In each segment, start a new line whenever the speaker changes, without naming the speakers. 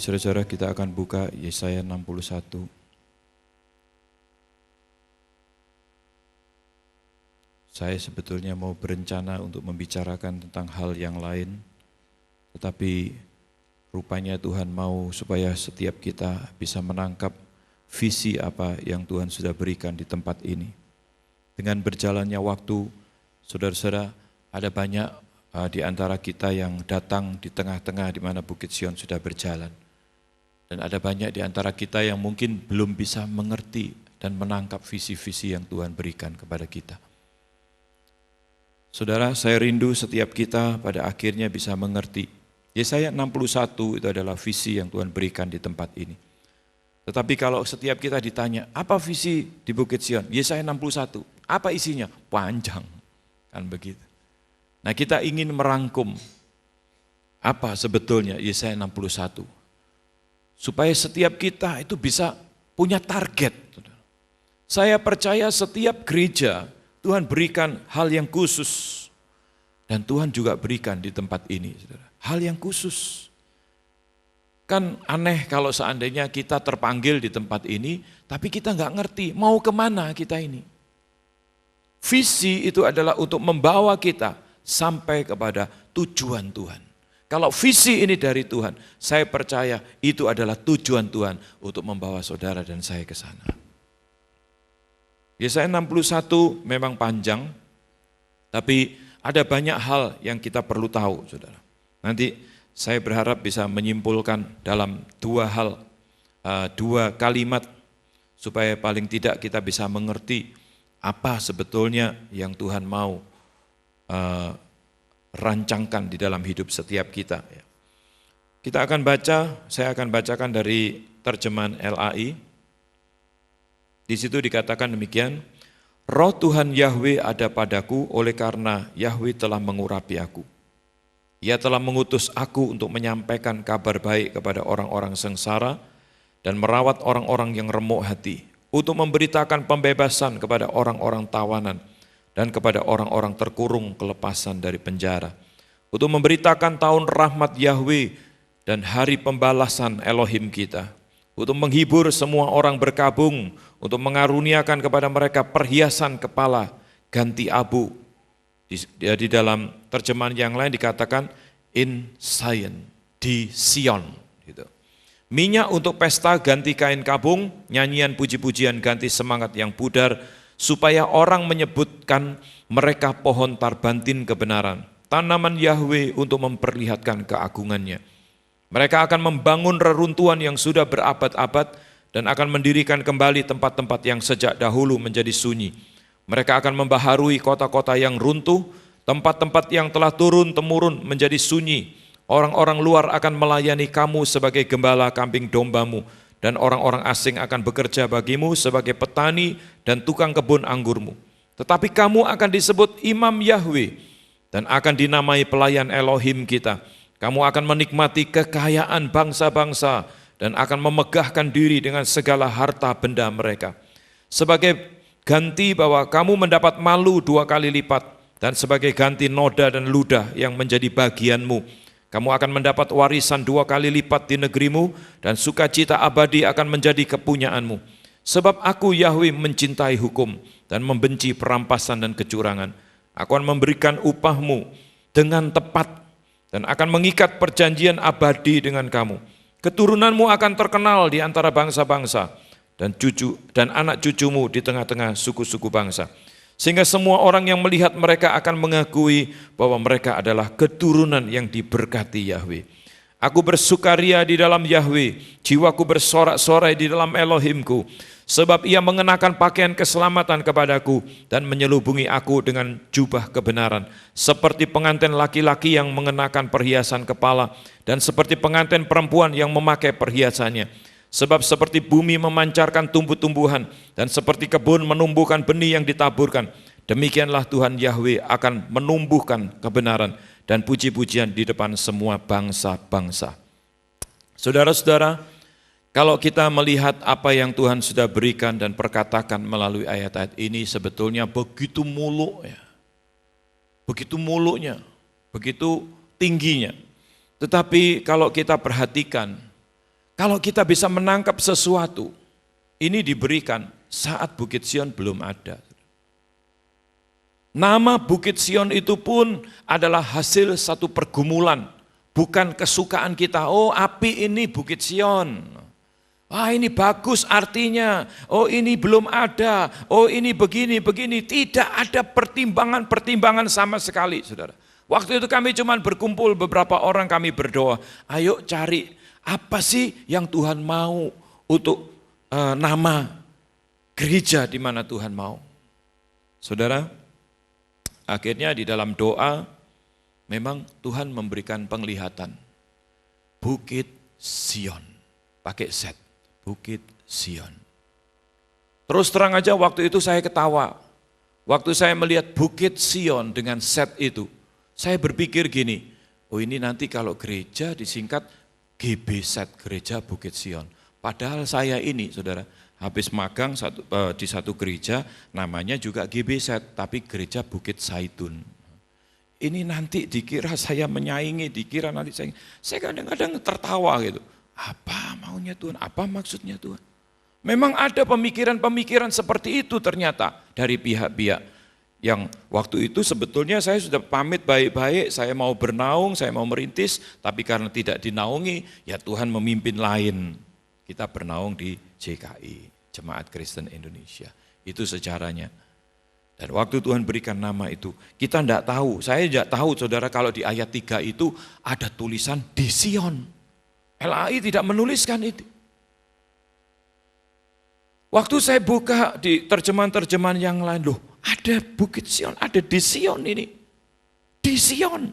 Saudara-saudara, kita akan buka Yesaya 61. Saya sebetulnya mau berencana untuk membicarakan tentang hal yang lain, tetapi rupanya Tuhan mau supaya setiap kita bisa menangkap visi apa yang Tuhan sudah berikan di tempat ini. Dengan berjalannya waktu, saudara-saudara, ada banyak di antara kita yang datang di tengah-tengah di mana Bukit Sion sudah berjalan. Dan ada banyak di antara kita yang mungkin belum bisa mengerti dan menangkap visi-visi yang Tuhan berikan kepada kita. Saudara, saya rindu setiap kita pada akhirnya bisa mengerti. Yesaya 61 itu adalah visi yang Tuhan berikan di tempat ini. Tetapi kalau setiap kita ditanya, apa visi di Bukit Sion? Yesaya 61, apa isinya? Panjang, kan begitu. Nah, kita ingin merangkum apa sebetulnya Yesaya 61. Supaya setiap kita itu bisa punya target. Saya percaya setiap gereja Tuhan berikan hal yang khusus. Dan Tuhan juga berikan di tempat ini. Hal yang khusus. Kan aneh kalau seandainya kita terpanggil di tempat ini, tapi kita nggak ngerti mau kemana kita ini. Visi itu adalah untuk membawa kita sampai kepada tujuan Tuhan. Kalau visi ini dari Tuhan, saya percaya itu adalah tujuan Tuhan untuk membawa saudara dan saya ke sana. Yesaya 61 memang panjang, tapi ada banyak hal yang kita perlu tahu, saudara. Nanti saya berharap bisa menyimpulkan dalam dua kalimat, supaya paling tidak kita bisa mengerti apa sebetulnya yang Tuhan mau rancangkan di dalam hidup setiap kita. Kita akan baca, saya akan bacakan dari terjemahan LAI. Di situ dikatakan demikian, Roh Tuhan Yahweh ada padaku oleh karena Yahweh telah mengurapi aku. Ia telah mengutus aku untuk menyampaikan kabar baik kepada orang-orang sengsara dan merawat orang-orang yang remuk hati, untuk memberitakan pembebasan kepada orang-orang tawanan dan kepada orang-orang terkurung kelepasan dari penjara, untuk memberitakan tahun rahmat Yahweh dan hari pembalasan Elohim kita, untuk menghibur semua orang berkabung, untuk mengaruniakan kepada mereka perhiasan kepala ganti abu. Di dalam terjemahan yang lain dikatakan in Zion, di Sion. Gitu. Minyak untuk pesta ganti kain kabung, nyanyian puji-pujian ganti semangat yang pudar, supaya orang menyebutkan mereka pohon tarbantin kebenaran, tanaman Yahweh untuk memperlihatkan keagungannya. Mereka akan membangun reruntuhan yang sudah berabad-abad dan akan mendirikan kembali tempat-tempat yang sejak dahulu menjadi sunyi. Mereka akan membaharui kota-kota yang runtuh, tempat-tempat yang telah turun-temurun menjadi sunyi. Orang-orang luar akan melayani kamu sebagai gembala kambing dombamu, dan orang-orang asing akan bekerja bagimu sebagai petani dan tukang kebun anggurmu. Tetapi kamu akan disebut imam Yahweh dan akan dinamai pelayan Elohim kita. Kamu akan menikmati kekayaan bangsa-bangsa dan akan memegahkan diri dengan segala harta benda mereka. Sebagai ganti bahwa kamu mendapat malu 2 kali lipat, dan sebagai ganti noda dan ludah yang menjadi bagianmu, kamu akan mendapat warisan 2 kali lipat di negerimu, dan sukacita abadi akan menjadi kepunyaanmu. Sebab aku Yahweh mencintai hukum dan membenci perampasan dan kecurangan. Aku akan memberikan upahmu dengan tepat dan akan mengikat perjanjian abadi dengan kamu. Keturunanmu akan terkenal di antara bangsa-bangsa dan anak cucumu di tengah-tengah suku-suku bangsa. Sehingga semua orang yang melihat mereka akan mengakui bahwa mereka adalah keturunan yang diberkati Yahweh. Aku bersukaria di dalam Yahweh, jiwaku bersorak-sorai di dalam Elohimku, sebab ia mengenakan pakaian keselamatan kepadaku dan menyelubungi aku dengan jubah kebenaran, seperti pengantin laki-laki yang mengenakan perhiasan kepala dan seperti pengantin perempuan yang memakai perhiasannya. Sebab seperti bumi memancarkan tumbuh-tumbuhan dan seperti kebun menumbuhkan benih yang ditaburkan, demikianlah Tuhan Yahweh akan menumbuhkan kebenaran dan puji-pujian di depan semua bangsa-bangsa. Saudara-saudara, kalau kita melihat apa yang Tuhan sudah berikan dan perkatakan melalui ayat-ayat ini, sebetulnya begitu muluk ya. Begitu muluknya, begitu tingginya. Tetapi kalau kita perhatikan, Kalau kita bisa menangkap sesuatu, ini diberikan saat Bukit Sion belum ada. Nama Bukit Sion itu pun adalah hasil satu pergumulan, bukan kesukaan kita. Oh, api ini Bukit Sion. Wah, ini bagus artinya. Oh, ini belum ada. Oh, ini begini. Tidak ada pertimbangan sama sekali, saudara. Waktu itu kami cuma berkumpul beberapa orang, kami berdoa. Ayo cari apa sih yang Tuhan mau untuk nama gereja di mana Tuhan mau. Saudara, akhirnya di dalam doa memang Tuhan memberikan penglihatan. Bukit Sion, pakai Z, Bukit Sion. Terus terang aja waktu itu saya ketawa. Waktu saya melihat Bukit Sion dengan Z itu, saya berpikir gini, oh ini nanti kalau gereja disingkat GBZ, Gereja Bukit Sion. Padahal saya ini, saudara, habis magang di satu gereja, namanya juga GBZ, tapi Gereja Bukit Zaitun. Ini nanti dikira saya menyaingi, dikira nanti saya kadang-kadang tertawa gitu. Apa maunya Tuhan, apa maksudnya Tuhan? Memang ada pemikiran-pemikiran seperti itu ternyata dari pihak-pihak yang waktu itu sebetulnya saya sudah pamit baik-baik, saya mau bernaung, saya mau merintis, tapi karena tidak dinaungi, ya Tuhan memimpin lain. Kita bernaung di JKI, Jemaat Kristen Indonesia. Itu sejarahnya. Dan waktu Tuhan berikan nama itu, kita tidak tahu, saya tidak tahu saudara kalau di ayat 3 itu ada tulisan di Sion. LAI tidak menuliskan itu. Waktu saya buka di terjemahan-terjemahan yang lain, loh ada Bukit Sion, ada di Sion ini. Di Sion.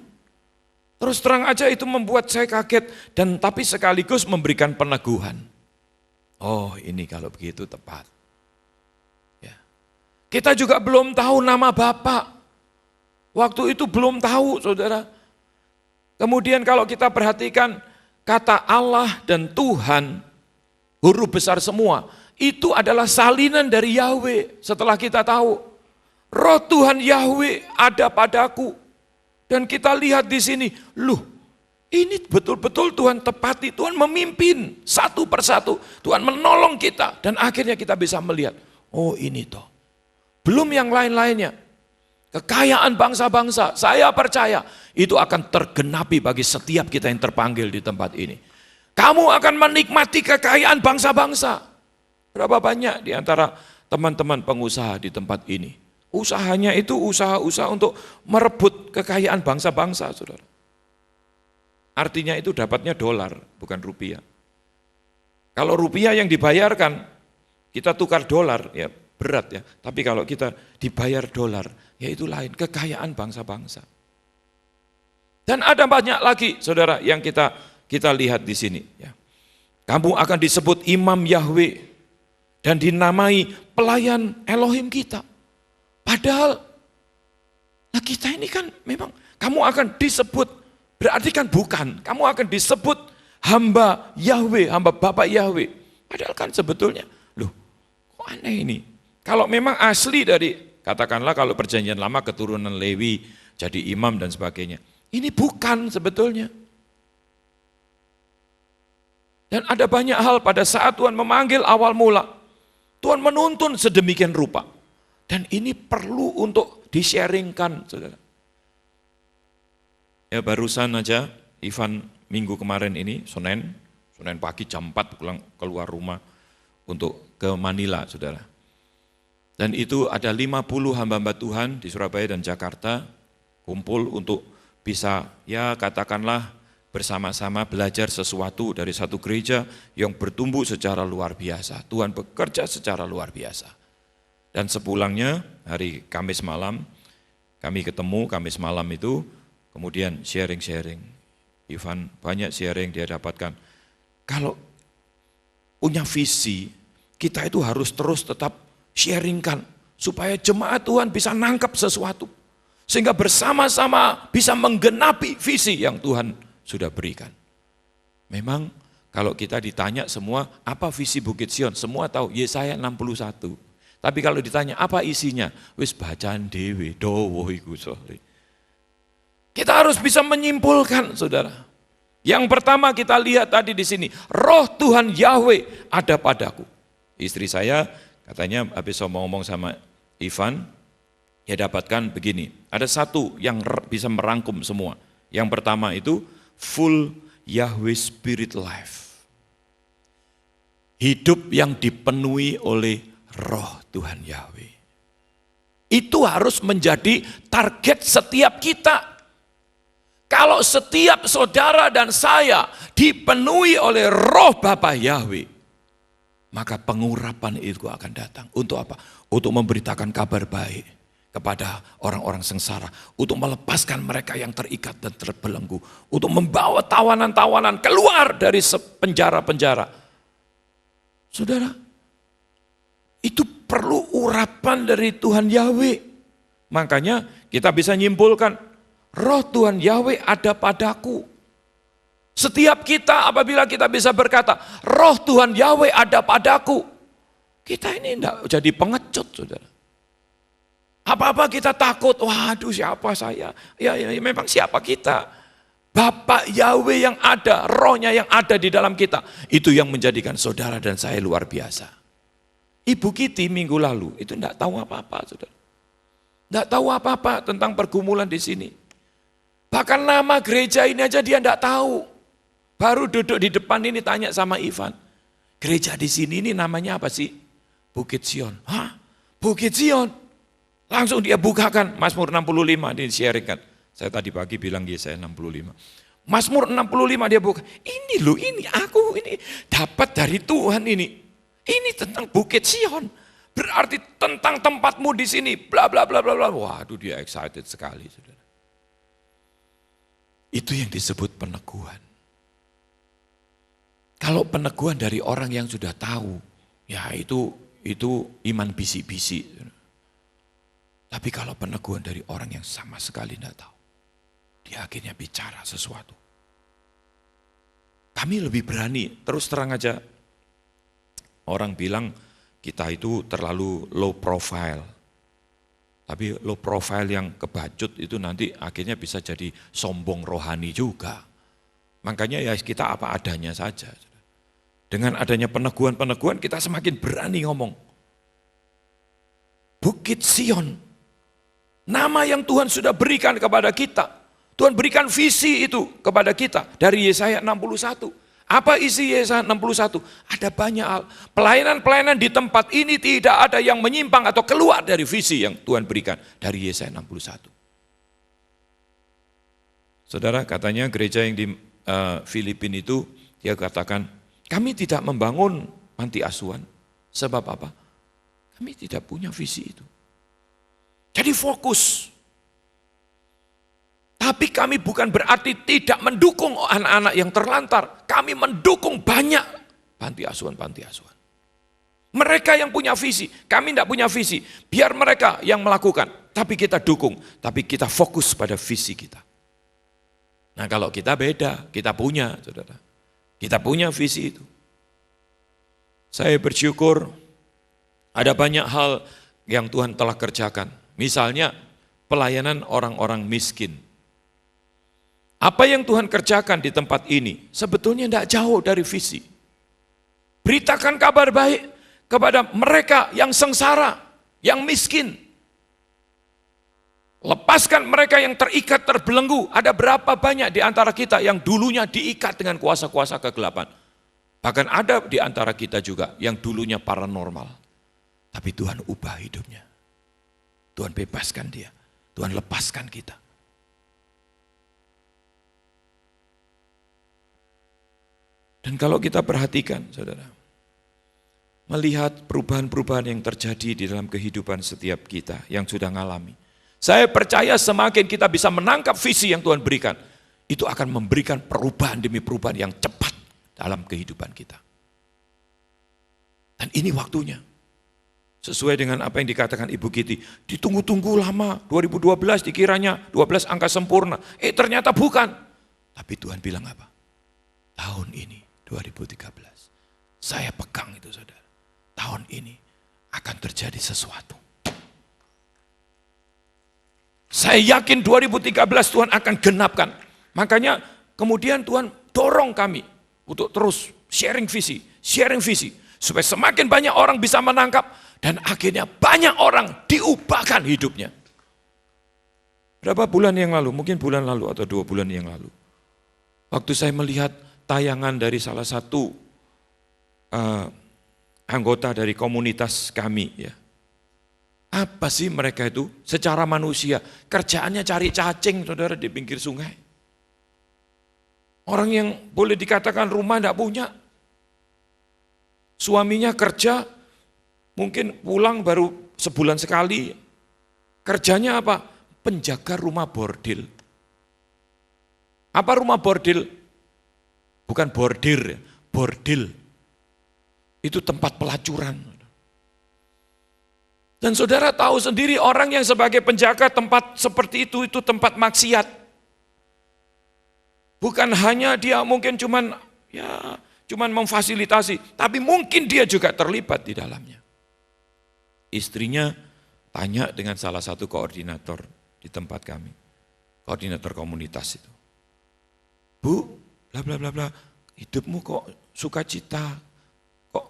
Terus terang aja itu membuat saya kaget, dan tapi sekaligus memberikan peneguhan. Oh ini kalau begitu tepat. Ya. Kita juga belum tahu nama Bapak. Waktu itu belum tahu saudara. Kemudian kalau kita perhatikan kata Allah dan Tuhan, huruf besar semua, itu adalah salinan dari Yahweh. Setelah kita tahu, Roh Tuhan Yahweh ada padaku. Dan kita lihat di sini, loh ini betul-betul Tuhan tepati, Tuhan memimpin satu persatu. Tuhan menolong kita dan akhirnya kita bisa melihat, oh ini toh. Belum yang lain-lainnya. Kekayaan bangsa-bangsa, saya percaya itu akan tergenapi bagi setiap kita yang terpanggil di tempat ini. Kamu akan menikmati kekayaan bangsa-bangsa. Berapa banyak di antara teman-teman pengusaha di tempat ini. Usahanya itu usaha-usaha untuk merebut kekayaan bangsa-bangsa, saudara. Artinya itu dapatnya dolar, bukan rupiah. Kalau rupiah yang dibayarkan, kita tukar dolar, ya berat ya. Tapi kalau kita dibayar dolar, ya itu lain, kekayaan bangsa-bangsa. Dan ada banyak lagi, saudara, yang kita lihat di sini. Ya. Kamu akan disebut imam Yahweh dan dinamai pelayan Elohim kita. Padahal, nah kita ini kan memang, kamu akan disebut, berarti kan bukan, kamu akan disebut hamba Yahweh, hamba Bapak Yahweh. Padahal kan sebetulnya, loh kok aneh ini. Kalau memang asli dari, katakanlah kalau perjanjian lama keturunan Lewi, jadi imam dan sebagainya. Ini bukan sebetulnya. Dan ada banyak hal pada saat Tuhan memanggil awal mula, Tuhan menuntun sedemikian rupa. Dan ini perlu untuk di-sharingkan, saudara. Ya barusan aja, Ivan minggu kemarin ini, Senin pagi jam 4 pulang keluar rumah untuk ke Manila, saudara. Dan itu ada 50 hamba-hamba Tuhan di Surabaya dan Jakarta, kumpul untuk bisa, ya katakanlah bersama-sama belajar sesuatu dari satu gereja yang bertumbuh secara luar biasa. Tuhan bekerja secara luar biasa. Dan sepulangnya hari Kamis malam, kami ketemu Kamis malam itu, kemudian sharing-sharing. Ivan banyak sharing dia dapatkan. Kalau punya visi, kita itu harus terus tetap sharingkan, supaya jemaat Tuhan bisa nangkap sesuatu. Sehingga bersama-sama bisa menggenapi visi yang Tuhan sudah berikan. Memang kalau kita ditanya semua, apa visi Bukit Sion? Semua tahu, Yesaya 61. Tapi kalau ditanya apa isinya, wis bacaan dewe, dowo iku sorry. Kita harus bisa menyimpulkan, saudara. Yang pertama kita lihat tadi di sini, roh Tuhan Yahweh ada padaku. Istri saya katanya habis ngomong sama Ivan, dia dapatkan begini, ada satu yang bisa merangkum semua. Yang pertama itu full Yahweh Spirit life. Hidup yang dipenuhi oleh roh Tuhan Yahweh. Itu harus menjadi target setiap kita. Kalau setiap saudara dan saya dipenuhi oleh roh Bapa Yahweh, maka pengurapan itu akan datang. Untuk apa? Untuk memberitakan kabar baik kepada orang-orang sengsara. Untuk melepaskan mereka yang terikat dan terbelenggu. Untuk membawa tawanan-tawanan keluar dari penjara-penjara. Saudara, itu perlu urapan dari Tuhan Yahweh. Makanya kita bisa nyimpulkan, roh Tuhan Yahweh ada padaku. Setiap kita apabila kita bisa berkata, roh Tuhan Yahweh ada padaku. Kita ini tidak jadi pengecut, saudara. Apa-apa kita takut, waduh siapa saya? Ya memang siapa kita? Bapak Yahweh yang ada, rohnya yang ada di dalam kita. Itu yang menjadikan saudara dan saya luar biasa. Ibu Kitty minggu lalu itu tidak tahu apa-apa, saudara. Tidak tahu apa-apa tentang pergumulan di sini. Bahkan nama gereja ini aja dia tidak tahu. Baru duduk di depan ini tanya sama Ivan. Gereja di sini ini namanya apa sih? Bukit Sion. Hah? Bukit Sion? Langsung dia bukakan Mazmur 65 di-sharingkan. Saya tadi pagi bilang Yesaya 65. Mazmur 65 dia buka. Ini loh, ini aku ini dapat dari Tuhan ini. Ini tentang Bukit Sion. Berarti tentang tempatmu di sini. Bla bla bla bla bla. Waduh dia excited sekali, saudara. Itu yang disebut peneguhan. Kalau peneguhan dari orang yang sudah tahu, ya itu iman bisi-bisi. Tapi kalau peneguhan dari orang yang sama sekali tidak tahu, dia akhirnya bicara sesuatu. Kami lebih berani, terus terang aja. Orang bilang kita itu terlalu low profile. Tapi low profile yang kebacut itu nanti akhirnya bisa jadi sombong rohani juga. Makanya ya kita apa adanya saja. Dengan adanya peneguhan-peneguhan kita semakin berani ngomong. Bukit Sion, nama yang Tuhan sudah berikan kepada kita. Tuhan berikan visi itu kepada kita dari Yesaya 61. Apa isi Yesaya 61? Ada banyak hal. Pelayanan-pelayanan di tempat ini tidak ada yang menyimpang atau keluar dari visi yang Tuhan berikan dari Yesaya 61. Saudara, katanya gereja yang di Filipina itu, dia katakan, kami tidak membangun panti asuhan. Sebab apa? Kami tidak punya visi itu. Jadi fokus. Tapi kami bukan berarti tidak mendukung anak-anak yang terlantar. Kami mendukung banyak panti asuhan-panti asuhan. Mereka yang punya visi, kami tidak punya visi. Biar mereka yang melakukan, tapi kita dukung. Tapi kita fokus pada visi kita. Nah kalau kita beda, kita punya, saudara. Kita punya visi itu. Saya bersyukur ada banyak hal yang Tuhan telah kerjakan. Misalnya pelayanan orang-orang miskin. Apa yang Tuhan kerjakan di tempat ini sebetulnya tidak jauh dari visi. Beritakan kabar baik kepada mereka yang sengsara, yang miskin. Lepaskan mereka yang terikat, terbelenggu. Ada berapa banyak di antara kita yang dulunya diikat dengan kuasa-kuasa kegelapan. Bahkan ada di antara kita juga yang dulunya paranormal. Tapi Tuhan ubah hidupnya. Tuhan bebaskan dia. Tuhan lepaskan kita. Dan kalau kita perhatikan, saudara, melihat perubahan-perubahan yang terjadi di dalam kehidupan setiap kita yang sudah mengalami. Saya percaya semakin kita bisa menangkap visi yang Tuhan berikan, itu akan memberikan perubahan demi perubahan yang cepat dalam kehidupan kita. Dan ini waktunya. Sesuai dengan apa yang dikatakan Ibu Kitty, ditunggu-tunggu lama, 2012 dikiranya 12 angka sempurna. Ternyata bukan. Tapi Tuhan bilang apa? Tahun ini, 2013, saya pegang itu saudara. Tahun ini akan terjadi sesuatu. Saya yakin 2013 Tuhan akan genapkan. Makanya kemudian Tuhan dorong kami untuk terus sharing visi, supaya semakin banyak orang bisa menangkap, dan akhirnya banyak orang diubahkan hidupnya. Berapa bulan yang lalu, mungkin bulan lalu atau 2 bulan yang lalu, waktu saya melihat tayangan dari salah satu anggota dari komunitas kami, ya. Apa sih mereka itu secara manusia? Kerjaannya cari cacing, saudara, di pinggir sungai. Orang yang boleh dikatakan rumah tidak punya. Suaminya kerja, mungkin pulang baru sebulan sekali. Kerjanya apa? Penjaga rumah bordil. Apa rumah bordil? Bukan bordir, bordil. Itu tempat pelacuran. Dan saudara tahu sendiri orang yang sebagai penjaga tempat seperti itu tempat maksiat. Bukan hanya dia mungkin cuman memfasilitasi, tapi mungkin dia juga terlibat di dalamnya. Istrinya tanya dengan salah satu koordinator di tempat kami, koordinator komunitas itu. Bu, bla bla bla bla, hidupmu kok sukacita, kok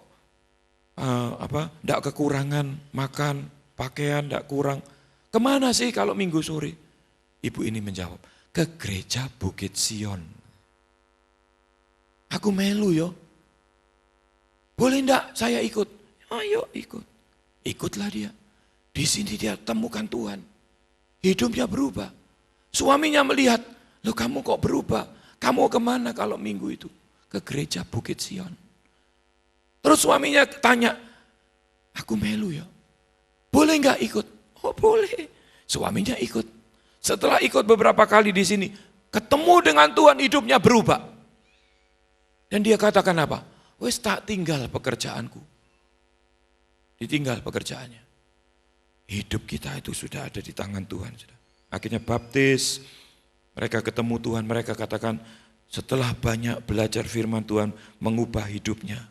enggak kekurangan makan, pakaian enggak kurang. Kemana sih kalau minggu sore? Ibu ini menjawab, ke gereja Bukit Sion. Aku melu yo. Boleh enggak saya ikut? Ayo ikut. Ikutlah dia. Di sini dia temukan Tuhan. Hidupnya berubah. Suaminya melihat, loh kamu kok berubah? Kamu kemana kalau minggu itu? Ke gereja Bukit Sion. Terus suaminya tanya, aku melu ya. Boleh enggak ikut? Oh boleh. Suaminya ikut. Setelah ikut beberapa kali di sini, ketemu dengan Tuhan, hidupnya berubah. Dan dia katakan apa? Wes tak tinggal pekerjaanku. Ditinggal pekerjaannya. Hidup kita itu sudah ada di tangan Tuhan. Akhirnya baptis, mereka ketemu Tuhan, mereka katakan setelah banyak belajar firman Tuhan, mengubah hidupnya.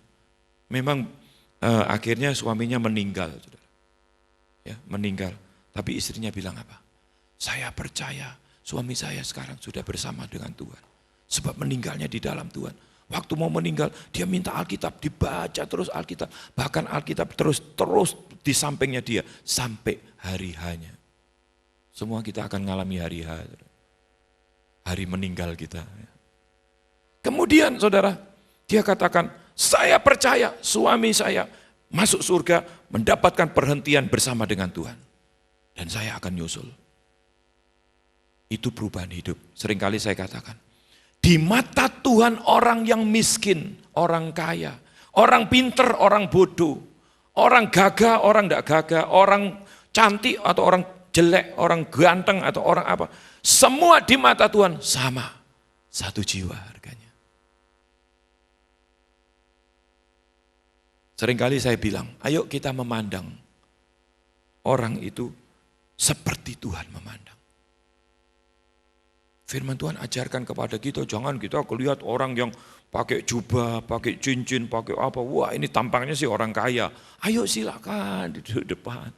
Memang akhirnya suaminya meninggal. Ya, meninggal. Tapi istrinya bilang apa? Saya percaya suami saya sekarang sudah bersama dengan Tuhan. Sebab meninggalnya di dalam Tuhan. Waktu mau meninggal, dia minta Alkitab, dibaca terus Alkitab. Bahkan Alkitab terus di sampingnya dia, sampai hari H-nya. Semua kita akan mengalami hari H. Hari meninggal kita. Kemudian saudara, dia katakan, saya percaya suami saya masuk surga, mendapatkan perhentian bersama dengan Tuhan. Dan saya akan nyusul. Itu perubahan hidup. Seringkali saya katakan, di mata Tuhan orang yang miskin, orang kaya, orang pinter, orang bodoh, orang gagah, orang tidak gagah, orang cantik atau orang jelek, orang ganteng atau orang apa. Semua di mata Tuhan sama, satu jiwa harganya. Seringkali saya bilang, ayo kita memandang orang itu seperti Tuhan memandang. Firman Tuhan ajarkan kepada kita, jangan kita lihat orang yang pakai jubah, pakai cincin, pakai apa. Wah ini tampangnya sih orang kaya. Ayo silakan duduk depan.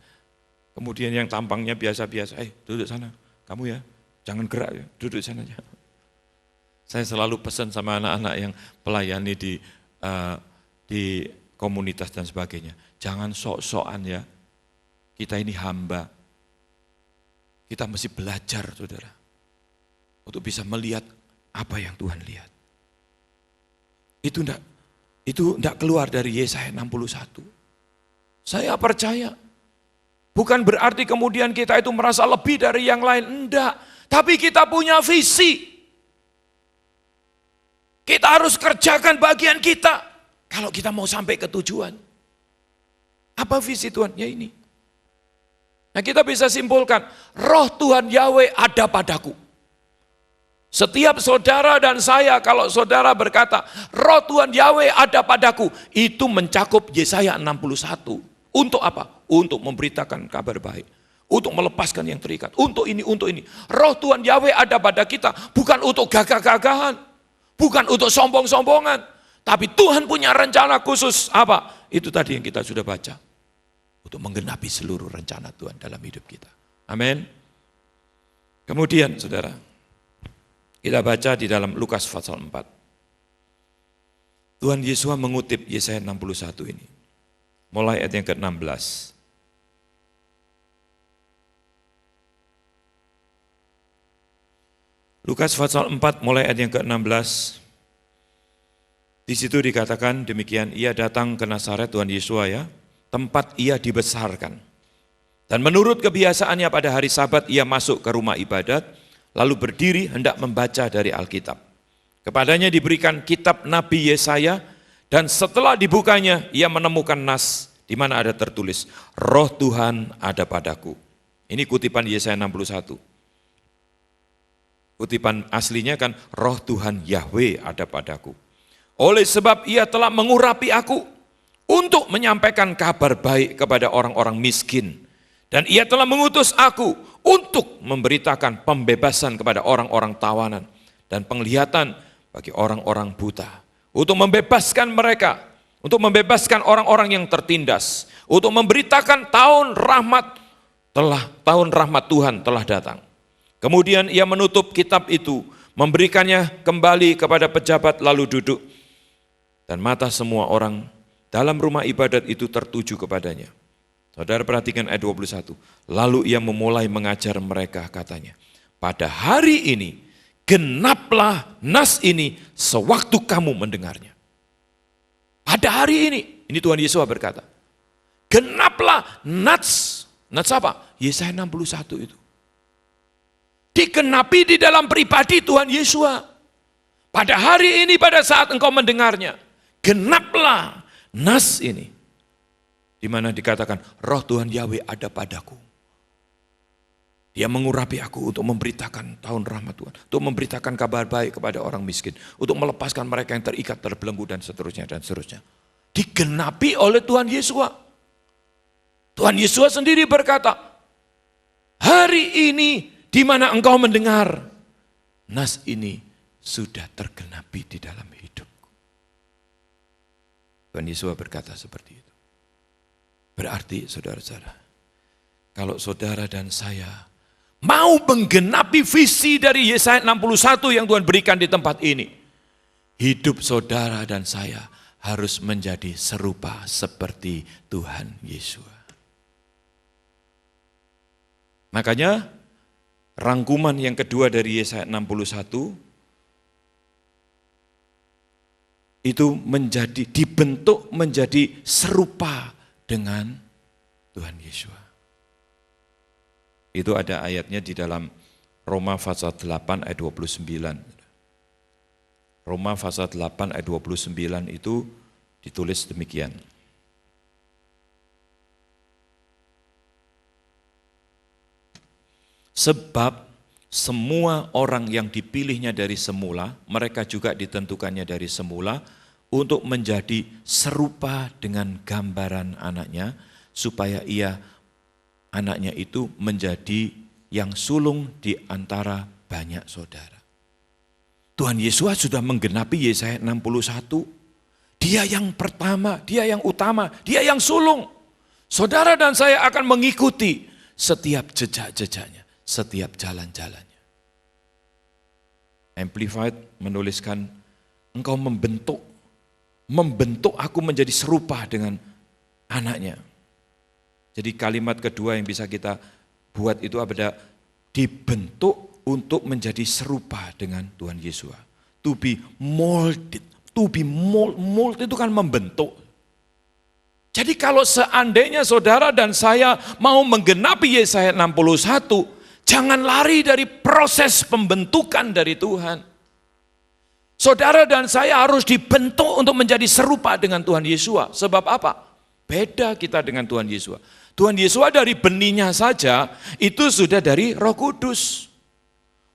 Kemudian yang tampangnya biasa-biasa, duduk sana. Kamu ya, jangan gerak ya, duduk sana aja. Saya selalu pesan sama anak-anak yang pelayani di komunitas dan sebagainya. Jangan sok-sokan ya, kita ini hamba. Kita mesti belajar saudara. Untuk bisa melihat apa yang Tuhan lihat. Itu enggak keluar dari Yesaya 61. Saya percaya. Bukan berarti kemudian kita itu merasa lebih dari yang lain. Enggak. Tapi kita punya visi. Kita harus kerjakan bagian kita. Kalau kita mau sampai ke tujuan. Apa visi Tuhan? Ya ini. Nah kita bisa simpulkan. Roh Tuhan Yahweh ada padaku. Setiap saudara dan saya, kalau saudara berkata, roh Tuhan Yahweh ada padaku, itu mencakup Yesaya 61. Untuk apa? Untuk memberitakan kabar baik. Untuk melepaskan yang terikat. Untuk ini, untuk ini. Roh Tuhan Yahweh ada pada kita, bukan untuk gagah-gagahan. Bukan untuk sombong-sombongan. Tapi Tuhan punya rencana khusus. Apa? Itu tadi yang kita sudah baca. Untuk menggenapi seluruh rencana Tuhan dalam hidup kita. Amin. Kemudian saudara, kita baca di dalam Lukas pasal 4. Tuhan Yesus mengutip Yesaya 61 ini. Mulai ayat yang ke-16. Lukas pasal 4 mulai ayat yang ke-16. Di situ dikatakan demikian, ia datang ke Nazaret, Tuhan Yesus ya, tempat ia dibesarkan. Dan menurut kebiasaannya pada hari Sabat ia masuk ke rumah ibadat, lalu berdiri hendak membaca dari Alkitab. Kepadanya diberikan kitab Nabi Yesaya, dan setelah dibukanya ia menemukan nas di mana ada tertulis, Roh Tuhan ada padaku. Ini kutipan Yesaya 61. Kutipan aslinya kan, Roh Tuhan Yahweh ada padaku. Oleh sebab ia telah mengurapi aku untuk menyampaikan kabar baik kepada orang-orang miskin. Dan ia telah mengutus aku untuk memberitakan pembebasan kepada orang-orang tawanan dan penglihatan bagi orang-orang buta. Untuk membebaskan mereka, untuk membebaskan orang-orang yang tertindas, untuk memberitakan tahun rahmat Tuhan telah datang. Kemudian ia menutup kitab itu, memberikannya kembali kepada pejabat lalu duduk. Dan mata semua orang dalam rumah ibadat itu tertuju kepadanya. Saudara perhatikan ayat 21. Lalu ia memulai mengajar mereka, katanya, pada hari ini genaplah nas ini sewaktu kamu mendengarnya. Pada hari ini Tuhan Yesus berkata, genaplah nas apa? Yesaya 61 itu. Digenapi di dalam pribadi Tuhan Yesus. Pada hari ini, pada saat engkau mendengarnya, genaplah nas ini. Di mana dikatakan, Roh Tuhan Yahweh ada padaku. Dia mengurapi aku untuk memberitakan tahun rahmat Tuhan. Untuk memberitakan kabar baik kepada orang miskin. Untuk melepaskan mereka yang terikat, terbelenggu, dan seterusnya, dan seterusnya. Digenapi oleh Tuhan Yesus. Tuhan Yesus sendiri berkata, hari ini di mana engkau mendengar, nas ini sudah tergenapi di dalam hidupku. Tuhan Yesus berkata seperti itu. Berarti saudara-saudara, kalau saudara dan saya mau menggenapi visi dari Yesaya 61 yang Tuhan berikan di tempat ini, hidup saudara dan saya harus menjadi serupa seperti Tuhan Yesus. Makanya rangkuman yang kedua dari Yesaya 61 itu dibentuk menjadi serupa dengan Tuhan Yesus. Itu ada ayatnya di dalam Roma pasal 8 ayat 29. Roma pasal 8 ayat 29 itu ditulis demikian. Sebab semua orang yang dipilihnya dari semula, mereka juga ditentukannya dari semula untuk menjadi serupa dengan gambaran anaknya, supaya anaknya itu menjadi yang sulung di antara banyak saudara. Tuhan Yesus sudah menggenapi Yesaya 61. Dia yang pertama, dia yang utama, dia yang sulung. Saudara dan saya akan mengikuti setiap jejak-jejaknya, setiap jalan-jalannya. Amplified menuliskan, engkau membentuk aku menjadi serupa dengan anaknya. Jadi kalimat kedua yang bisa kita buat itu ada dibentuk untuk menjadi serupa dengan Tuhan Yesus. To be molded. To be mold itu kan membentuk. Jadi kalau seandainya saudara dan saya mau menggenapi Yesaya 61, jangan lari dari proses pembentukan dari Tuhan. Saudara dan saya harus dibentuk untuk menjadi serupa dengan Tuhan Yesus. Sebab apa? Beda kita dengan Tuhan Yesus. Tuhan Yesus dari benihnya saja itu sudah dari Roh Kudus.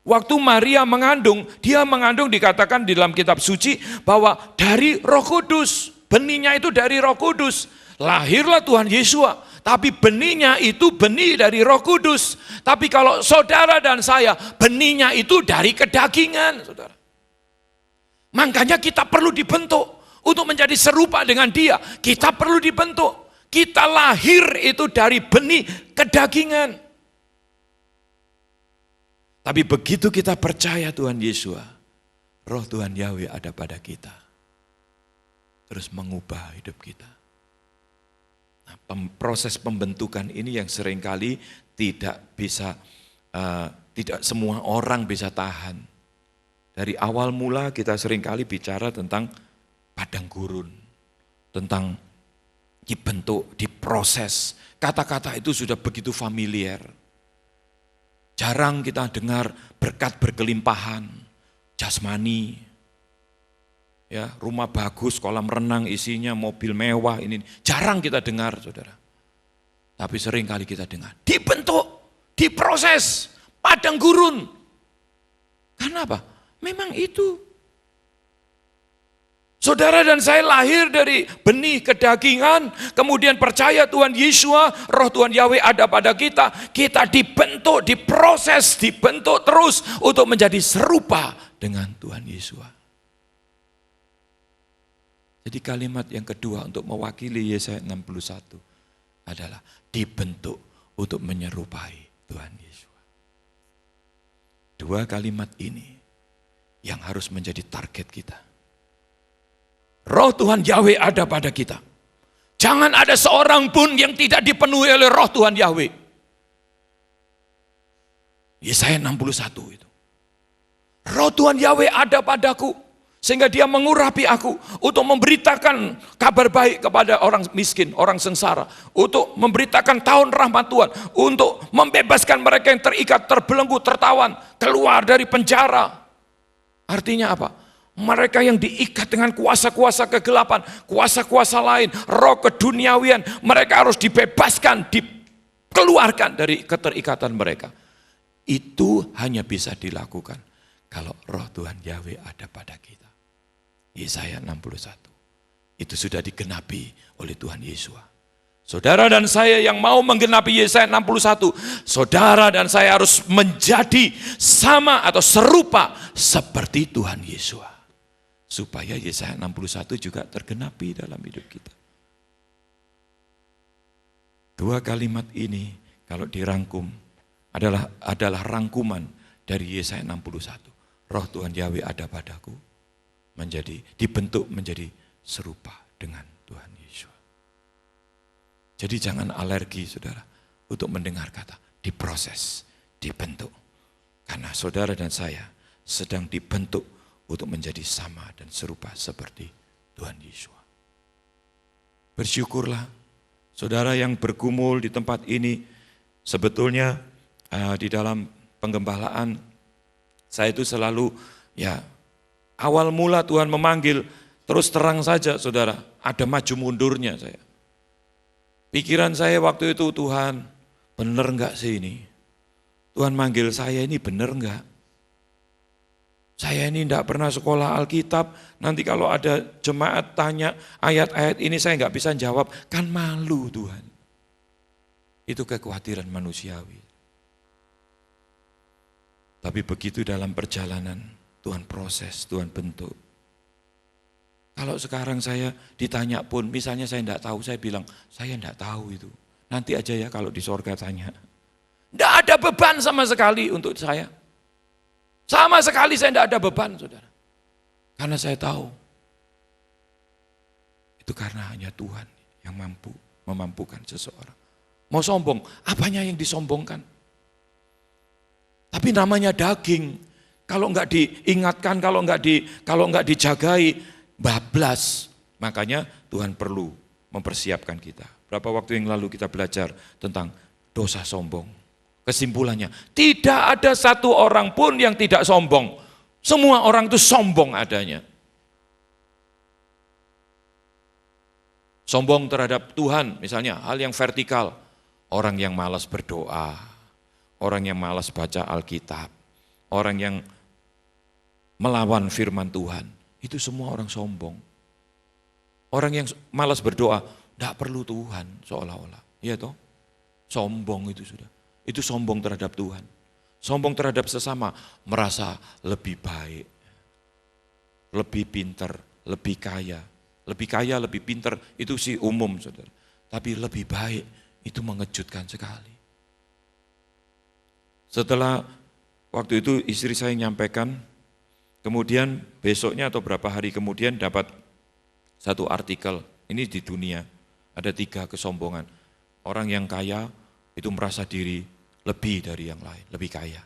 Waktu Maria mengandung, dia mengandung dikatakan di dalam kitab suci bahwa dari Roh Kudus. Benihnya itu dari Roh Kudus. Lahirlah Tuhan Yesus. Tapi benihnya itu benih dari Roh Kudus. Tapi kalau saudara dan saya, benihnya itu dari kedagingan, saudara. Makanya kita perlu dibentuk untuk menjadi serupa dengan Dia. Kita perlu dibentuk. Kita lahir itu dari benih kedagingan. Tapi begitu kita percaya Tuhan Yesus, Roh Tuhan Yahweh ada pada kita. terus mengubah hidup kita. Nah, proses pembentukan ini yang seringkali tidak bisa, tidak semua orang bisa tahan. Dari awal mula kita seringkali bicara tentang padang gurun, tentang dibentuk, diproses. Kata-kata itu sudah begitu familiar. Jarang kita dengar berkat berkelimpahan, jasmani, ya, rumah bagus, kolam renang isinya, mobil mewah, ini jarang kita dengar, saudara. Tapi sering kali kita dengar, dibentuk, diproses, padang gurun. Karena apa? Memang itu. Saudara dan saya lahir dari benih kedagingan, kemudian percaya Tuhan Yeshua, roh Tuhan Yahweh ada pada kita. Kita dibentuk, diproses, dibentuk terus untuk menjadi serupa dengan Tuhan Yeshua. Jadi kalimat yang kedua untuk mewakili Yesaya 61 adalah dibentuk untuk menyerupai Tuhan Yeshua. Dua kalimat ini yang harus menjadi target kita. Roh Tuhan Yahweh ada pada kita. Jangan ada seorang pun yang tidak dipenuhi oleh roh Tuhan Yahweh. Yesaya 61 itu. Roh Tuhan Yahweh ada padaku, sehingga dia mengurapi aku untuk memberitakan kabar baik kepada orang miskin, orang sengsara. Untuk memberitakan tahun rahmat Tuhan. Untuk membebaskan mereka yang terikat, terbelenggu, tertawan, keluar dari penjara. Artinya apa? Mereka yang diikat dengan kuasa-kuasa kegelapan, kuasa-kuasa lain, roh keduniawian, mereka harus dibebaskan, dikeluarkan dari keterikatan mereka. Itu hanya bisa dilakukan kalau roh Tuhan Yahweh ada pada kita. Yesaya 61. Itu sudah digenapi oleh Tuhan Yesus. Saudara dan saya yang mau menggenapi Yesaya 61, saudara dan saya harus menjadi sama atau serupa seperti Tuhan Yesus. Supaya Yesaya 61 juga tergenapi dalam hidup kita. Dua kalimat ini kalau dirangkum adalah rangkuman dari Yesaya 61. Roh Tuhan Yahweh ada padaku, dibentuk menjadi serupa dengan Tuhan Yesus. Jadi jangan alergi, saudara, untuk mendengar kata diproses, dibentuk. Karena saudara dan saya sedang dibentuk untuk menjadi sama dan serupa seperti Tuhan Yesus. Bersyukurlah saudara yang bergumul di tempat ini. Sebetulnya di dalam penggembalaan saya itu selalu awal mula Tuhan memanggil, terus terang saja saudara, ada maju mundurnya saya. Pikiran saya waktu itu, Tuhan benar enggak sih ini? Tuhan manggil saya ini benar enggak? Saya ini tidak pernah sekolah Alkitab, nanti kalau ada jemaat tanya ayat-ayat ini saya nggak bisa jawab, kan malu Tuhan. Itu kekhawatiran manusiawi. Tapi begitu dalam perjalanan, Tuhan proses, Tuhan bentuk. Kalau sekarang saya ditanya pun, misalnya saya tidak tahu, saya bilang, saya tidak tahu itu. Nanti aja ya kalau di sorga tanya. Tidak ada beban sama sekali untuk saya. Sama sekali saya tidak ada beban, saudara. Karena saya tahu, itu karena hanya Tuhan yang memampukan seseorang. Mau sombong, apanya yang disombongkan? Tapi namanya daging, kalau enggak diingatkan, kalau enggak dijagai, bablas. Makanya Tuhan perlu mempersiapkan kita. Berapa waktu yang lalu kita belajar tentang dosa sombong. Kesimpulannya, tidak ada satu orang pun yang tidak sombong. Semua orang itu sombong adanya. Sombong terhadap Tuhan, misalnya hal yang vertikal. Orang yang malas berdoa, orang yang malas baca Alkitab, orang yang melawan firman Tuhan. Itu semua orang sombong. Orang yang malas berdoa, tidak perlu Tuhan seolah-olah. Iya toh? Sombong itu sudah. Itu sombong terhadap Tuhan. Sombong terhadap sesama, merasa lebih baik, lebih pintar, lebih kaya. Lebih kaya, lebih pintar, itu sih umum, saudara. Tapi lebih baik, itu mengejutkan sekali. Setelah waktu itu istri saya menyampaikan, kemudian besoknya atau berapa hari kemudian dapat satu artikel, ini di dunia, ada 3 kesombongan. Orang yang kaya itu merasa diri lebih dari yang lain, lebih kaya.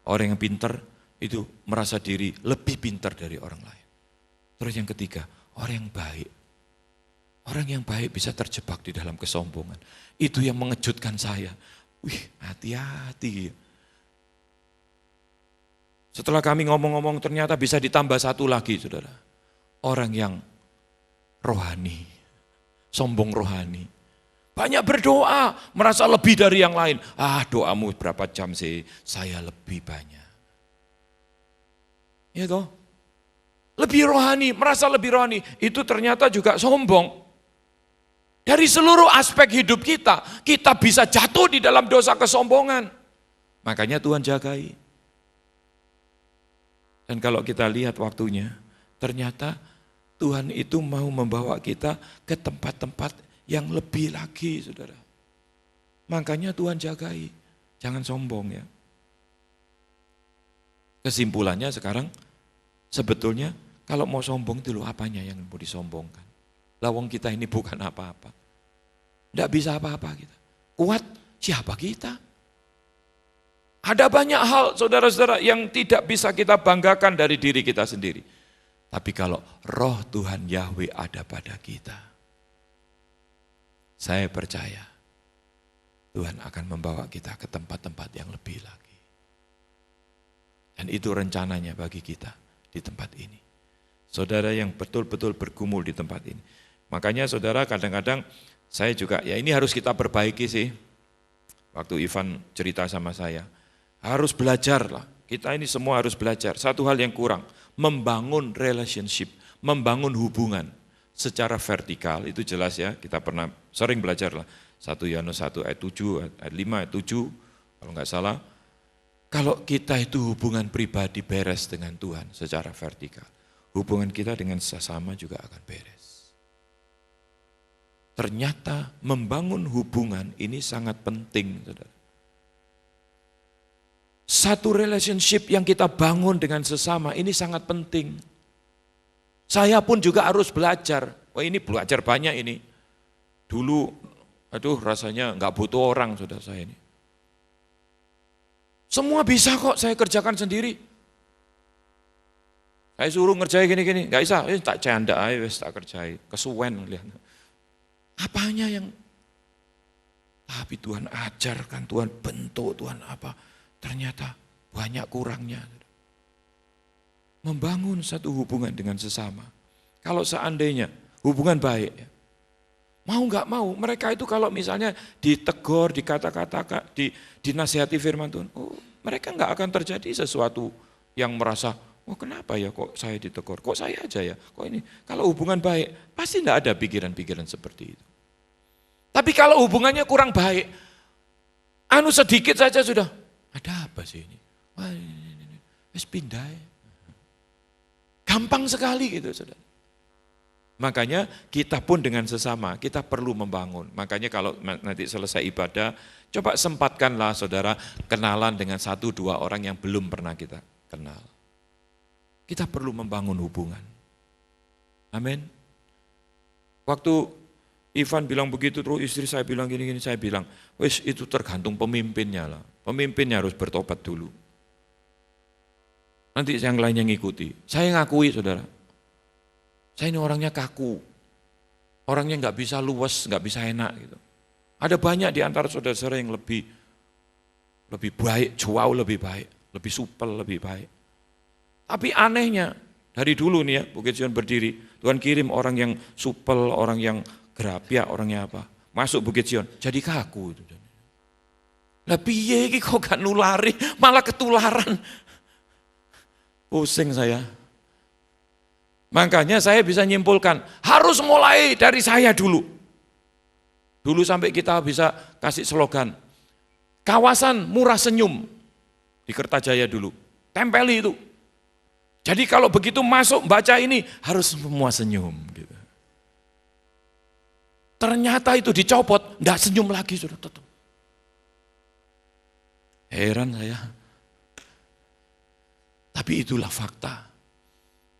Orang yang pintar itu merasa diri lebih pintar dari orang lain. Terus yang ketiga, orang yang baik. Orang yang baik bisa terjebak di dalam kesombongan. Itu yang mengejutkan saya. Wih, hati-hati. Setelah kami ngomong-ngomong ternyata bisa ditambah satu lagi, saudara. Orang yang rohani, sombong rohani. Banyak berdoa, merasa lebih dari yang lain. Doamu berapa jam sih? Saya lebih banyak. Ya toh? Lebih rohani, merasa lebih rohani. Itu ternyata juga sombong. Dari seluruh aspek hidup kita bisa jatuh di dalam dosa kesombongan. Makanya Tuhan jagai. Dan kalau kita lihat waktunya, ternyata Tuhan itu mau membawa kita ke tempat-tempat yang lebih lagi, saudara. Makanya Tuhan jagai, jangan sombong ya. Kesimpulannya sekarang, sebetulnya kalau mau sombong dulu apanya yang mau disombongkan? Lawang kita ini bukan apa-apa. Tidak bisa apa-apa kita. Kuat, siapa kita? Ada banyak hal saudara-saudara yang tidak bisa kita banggakan dari diri kita sendiri. Tapi kalau roh Tuhan Yahweh ada pada kita, saya percaya Tuhan akan membawa kita ke tempat-tempat yang lebih lagi. Dan itu rencananya bagi kita di tempat ini. Saudara yang betul-betul bergumul di tempat ini. Makanya saudara kadang-kadang saya juga, ya ini harus kita perbaiki sih. Waktu Ivan cerita sama saya, harus belajar lah. Kita ini semua harus belajar. Satu hal yang kurang, membangun relationship, membangun hubungan secara vertikal. Itu jelas ya, kita pernah sering belajar lah. 1 Yohanes 1 ayat 7, ayat 5, ayat 7, kalau nggak salah. Kalau kita itu hubungan pribadi beres dengan Tuhan secara vertikal, hubungan kita dengan sesama juga akan beres. Ternyata membangun hubungan ini sangat penting, saudara. Satu relationship yang kita bangun dengan sesama ini sangat penting. Saya pun juga harus belajar. Wah ini belajar banyak ini. Dulu, rasanya nggak butuh orang saudara saya ini. Semua bisa kok saya kerjakan sendiri. Saya suruh ngerjain gini-gini, nggak bisa. Tak canda aja, tak kerjain. Kesuwen lihat. Apanya yang? Tapi Tuhan ajarkan, Tuhan bentuk, Tuhan apa? Ternyata banyak kurangnya. Membangun satu hubungan dengan sesama. Kalau seandainya hubungan baik, mau nggak mau, mereka itu kalau misalnya ditegur, dikata-kata, dinasihati firman Tuhan, mereka nggak akan terjadi sesuatu yang merasa, kenapa ya kok saya ditegur, kok saya aja ya, kok ini. Kalau hubungan baik, pasti nggak ada pikiran-pikiran seperti itu. Tapi kalau hubungannya kurang baik, sedikit saja sudah, ada apa sih ini? Wah, ini. Pindah ya. Gampang sekali gitu, saudara. Makanya kita pun dengan sesama, kita perlu membangun. Makanya kalau nanti selesai ibadah, coba sempatkanlah saudara kenalan dengan 1-2 orang yang belum pernah kita kenal. Kita perlu membangun hubungan. Amin. Waktu Ivan bilang begitu, terus istri saya bilang gini-gini, saya bilang, wis itu tergantung pemimpinnya lah. Pemimpinnya harus bertobat dulu. Nanti yang lainnya ngikuti. Saya ngakui saudara, saya ini orangnya kaku. Orangnya nggak bisa luwes, nggak bisa enak gitu. Ada banyak di antara saudara-saudara yang lebih baik, jauh lebih baik, lebih supel, lebih baik. Tapi anehnya, dari dulu nih ya, Bukit Sion berdiri, Tuhan kirim orang yang supel, orang yang gerapiak, orangnya apa, masuk Bukit Sion, jadi kaku. Lah piye iki kok gak nulari, malah ketularan. Pusing saya. Makanya saya bisa nyimpulkan, harus mulai dari saya dulu. Dulu sampai kita bisa kasih slogan, kawasan murah senyum di Kertajaya dulu. Tempeli itu. Jadi kalau begitu masuk baca ini, harus semua senyum. Gitu. Ternyata itu dicopot, enggak senyum lagi sudah tutup. Heran saya. Tapi itulah fakta.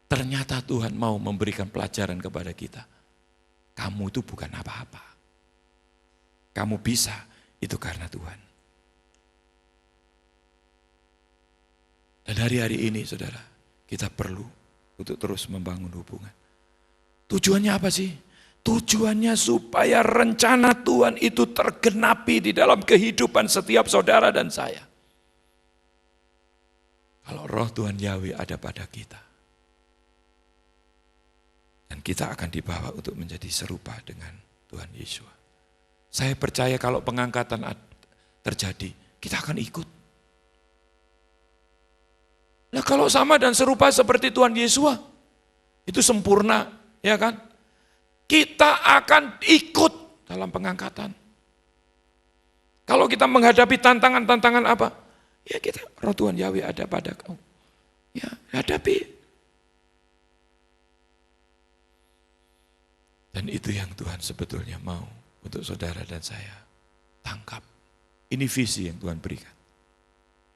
Ternyata Tuhan mau memberikan pelajaran kepada kita. kamu itu bukan apa-apa. Kamu bisa, itu karena Tuhan. Dan hari-hari ini saudara, kita perlu untuk terus membangun hubungan. Tujuannya apa sih? Tujuannya supaya rencana Tuhan itu tergenapi di dalam kehidupan setiap saudara dan saya. Kalau roh Tuhan Yahweh ada pada kita. Dan kita akan dibawa untuk menjadi serupa dengan Tuhan Yesus. Saya percaya kalau pengangkatan terjadi, kita akan ikut. Nah kalau sama dan serupa seperti Tuhan Yesus, itu sempurna, ya kan? Kita akan ikut dalam pengangkatan. Kalau kita menghadapi tantangan-tantangan apa? Ya kita, roh Tuhan Yahweh ada pada kau. Ya, hadapi. Dan itu yang Tuhan sebetulnya mau untuk saudara dan saya tangkap. Ini visi yang Tuhan berikan.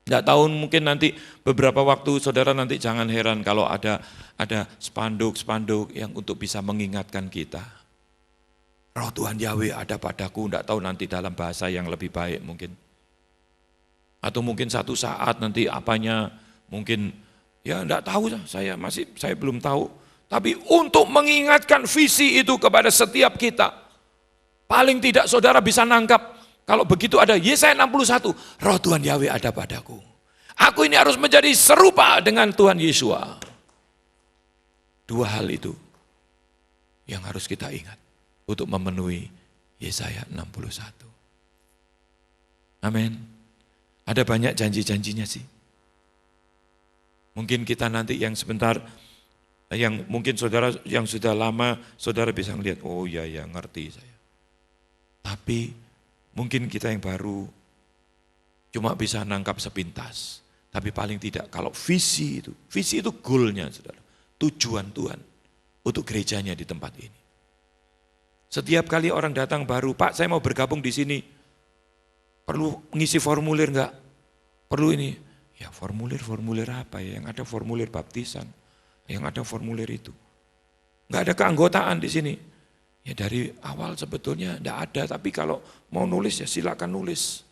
Tidak tahu mungkin nanti beberapa waktu saudara nanti jangan heran kalau ada spanduk-spanduk yang untuk bisa mengingatkan kita. Roh Tuhan Yahweh ada padaku, tidak tahu nanti dalam bahasa yang lebih baik mungkin. Atau mungkin satu saat nanti apanya mungkin ya tidak tahu, saya belum tahu. Tapi untuk mengingatkan visi itu kepada setiap kita, paling tidak saudara bisa nangkap. Kalau begitu ada Yesaya 61, roh Tuhan Yahweh ada padaku. Aku ini harus menjadi serupa dengan Tuhan Yesus. Dua hal itu yang harus kita ingat untuk memenuhi Yesaya 61. Amin. Ada banyak janji-janjinya sih. Mungkin kita nanti yang sebentar, yang mungkin saudara yang sudah lama, saudara bisa melihat, oh ya ngerti saya. Tapi mungkin kita yang baru cuma bisa nangkap sepintas. Tapi paling tidak kalau visi itu goalnya saudara. Tujuan Tuhan untuk gerejanya di tempat ini. Setiap kali orang datang baru, Pak saya mau bergabung di sini. Perlu ngisi formulir enggak? Perlu ini. Ya formulir apa ya? Yang ada formulir baptisan. Yang ada formulir itu. Enggak ada keanggotaan di sini. Ya dari awal sebetulnya enggak ada, tapi kalau mau nulis ya silakan nulis.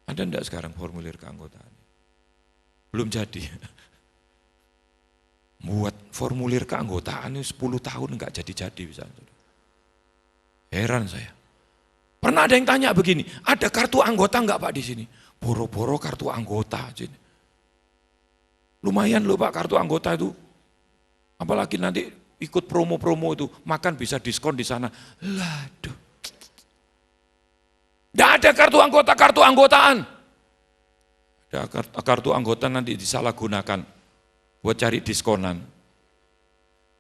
Ada enggak sekarang formulir keanggotaan? Belum jadi. Buat formulir keanggotaan 10 tahun enggak jadi-jadi bisa. Heran saya. Pernah ada yang tanya begini, ada kartu anggota enggak Pak di sini? Boro-boro kartu anggota. Lumayan loh Pak kartu anggota itu. Apalagi nanti ikut promo-promo itu, makan bisa diskon di sana. Laduh. Tidak ada kartu anggotaan. Ada kartu anggota nanti disalahgunakan buat cari diskonan.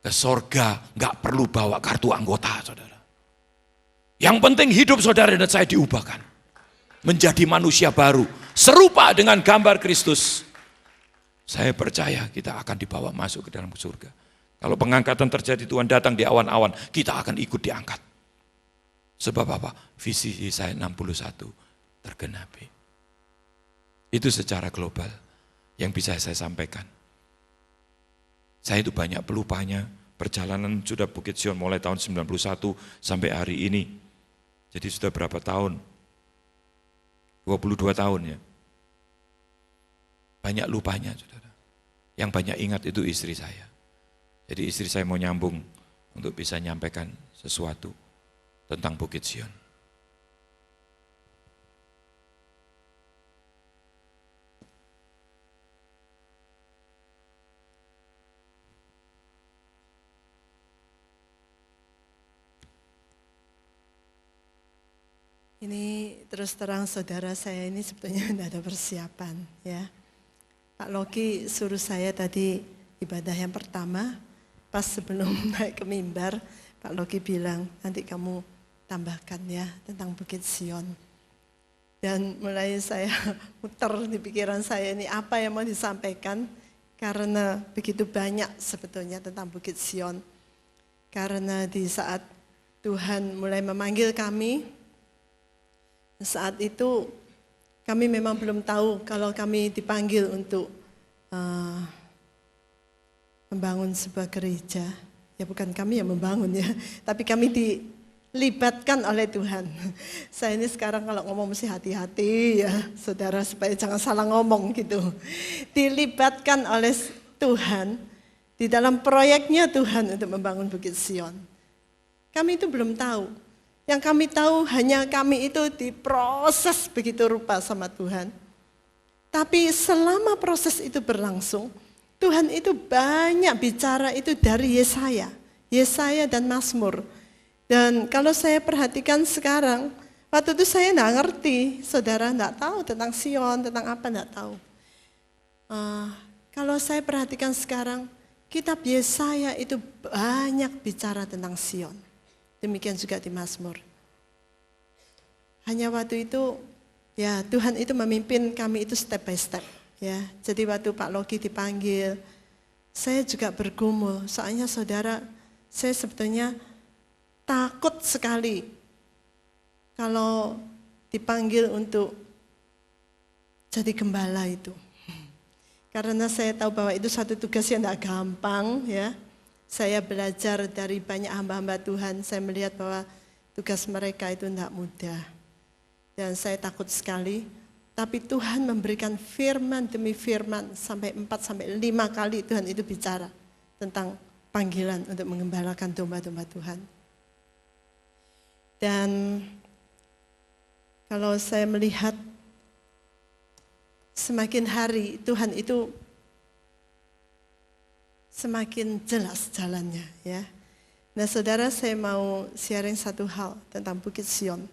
Ke sorga nggak perlu bawa kartu anggota, saudara. Yang penting hidup saudara dan saya diubahkan. Menjadi manusia baru, serupa dengan gambar Kristus. Saya percaya kita akan dibawa masuk ke dalam surga. Kalau pengangkatan terjadi, Tuhan datang di awan-awan, kita akan ikut diangkat. Sebab apa? Visi Yesaya 61 tergenapi. Itu secara global yang bisa saya sampaikan. Saya itu banyak pelupanya, perjalanan sudah Bukit Sion mulai tahun 91 sampai hari ini. Jadi sudah berapa tahun? 22 tahun ya. Banyak lupanya, saudara. Yang banyak ingat itu istri saya. Jadi istri saya mau nyambung untuk bisa nyampaikan sesuatu tentang Bukit Sion.
Ini terus terang saudara saya ini sebetulnya tidak ada persiapan ya. Pak Loki suruh saya tadi ibadah yang pertama, pas sebelum naik ke mimbar, Pak Loki bilang nanti kamu tambahkan ya tentang Bukit Sion. Dan mulai saya muter di pikiran saya ini apa yang mau disampaikan, karena begitu banyak sebetulnya tentang Bukit Sion. Karena di saat Tuhan mulai memanggil kami, saat itu kami memang belum tahu kalau kami dipanggil untuk membangun sebuah gereja, Ya bukan kami yang membangun ya, tapi kami dilibatkan oleh Tuhan. Saya ini sekarang kalau ngomong mesti hati-hati ya saudara, supaya jangan salah ngomong gitu. Dilibatkan oleh Tuhan di dalam proyeknya Tuhan untuk membangun Bukit Sion. Kami itu belum tahu. Yang kami tahu hanya kami itu diproses begitu rupa sama Tuhan. Tapi selama proses itu berlangsung, Tuhan itu banyak bicara itu dari Yesaya dan Mazmur. Dan kalau saya perhatikan sekarang, waktu itu saya enggak ngerti, saudara enggak tahu tentang Sion, tentang apa enggak tahu. Kalau saya perhatikan sekarang, kitab Yesaya itu banyak bicara tentang Sion. Demikian juga di Mazmur. Hanya waktu itu, ya Tuhan itu memimpin kami itu step by step. Ya, jadi waktu Pak Loki dipanggil, saya juga bergumul. Soalnya saudara, saya sebetulnya takut sekali kalau dipanggil untuk jadi gembala itu. Karena saya tahu bahwa itu satu tugas yang tidak gampang ya. Saya belajar dari banyak hamba-hamba Tuhan, saya melihat bahwa tugas mereka itu tidak mudah. Dan saya takut sekali, tapi Tuhan memberikan firman demi firman, sampai 4-5 kali Tuhan itu bicara tentang panggilan untuk mengembalakan domba-domba Tuhan. Dan kalau saya melihat semakin hari Tuhan itu semakin jelas jalannya ya. Nah saudara, saya mau sharing satu hal tentang Bukit Sion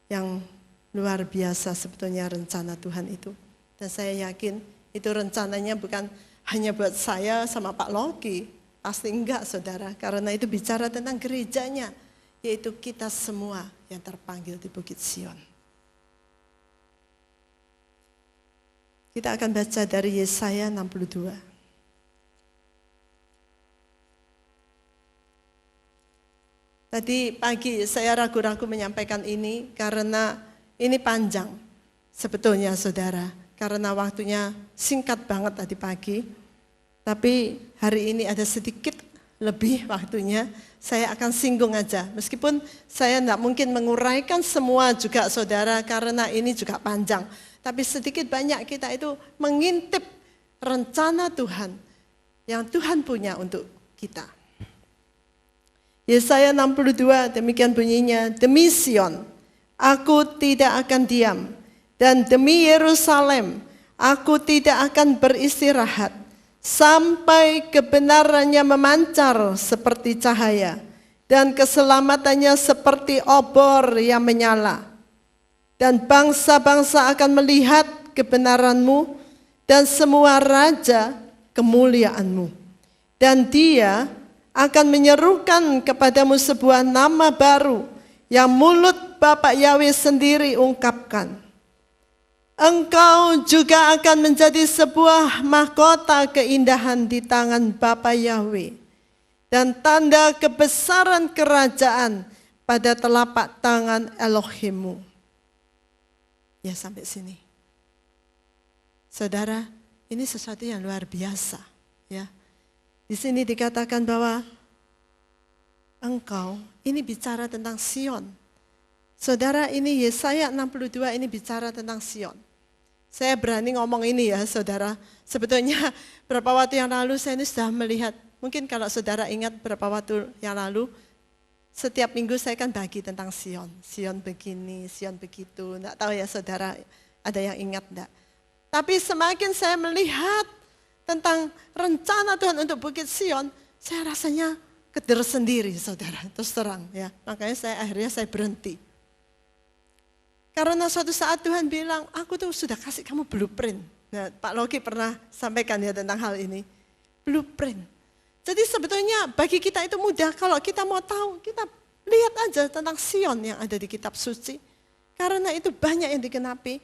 yang luar biasa sebetulnya rencana Tuhan itu. Dan saya yakin itu rencananya bukan hanya buat saya sama Pak Loki, pasti enggak saudara, karena itu bicara tentang gerejanya, yaitu kita semua yang terpanggil di Bukit Sion. Kita akan baca dari Yesaya 62. Tadi pagi saya ragu-ragu menyampaikan ini karena ini panjang sebetulnya saudara. Karena waktunya singkat banget tadi pagi. Tapi hari ini ada sedikit lebih waktunya. Saya akan singgung aja. Meskipun saya tidak mungkin menguraikan semua juga saudara karena ini juga panjang. Tapi sedikit banyak kita itu mengintip rencana Tuhan yang Tuhan punya untuk kita. Yesaya 62 demikian bunyinya, demi Sion aku tidak akan diam, dan demi Yerusalem aku tidak akan beristirahat, sampai kebenarannya memancar seperti cahaya, dan keselamatannya seperti obor yang menyala. Dan bangsa-bangsa akan melihat kebenaranmu, dan semua raja kemuliaanmu. Dan dia akan menyerukan kepadamu sebuah nama baru yang mulut Bapa Yahweh sendiri ungkapkan. Engkau juga akan menjadi sebuah mahkota keindahan di tangan Bapa Yahweh dan tanda kebesaran kerajaan pada telapak tangan Elohimmu. Ya sampai sini. Saudara, ini sesuatu yang luar biasa, ya. Di sini dikatakan bahwa engkau, ini bicara tentang Sion. Saudara, ini Yesaya 62 ini bicara tentang Sion. Saya berani ngomong ini ya saudara. Sebetulnya beberapa waktu yang lalu saya ini sudah melihat, mungkin kalau saudara ingat beberapa waktu yang lalu, setiap minggu saya kan bagi tentang Sion. Sion begini, Sion begitu. Enggak tahu ya saudara, ada yang ingat enggak? Tapi semakin saya melihat tentang rencana Tuhan untuk Bukit Sion, saya rasanya keder sendiri saudara, terus terang ya. Makanya akhirnya saya berhenti. Karena suatu saat Tuhan bilang, aku tuh sudah kasih kamu blueprint. Nah, Pak Loki pernah sampaikan ya tentang hal ini. Blueprint. Jadi sebetulnya bagi kita itu mudah, kalau kita mau tahu, kita lihat aja tentang Sion yang ada di kitab suci. Karena itu banyak yang digenapi.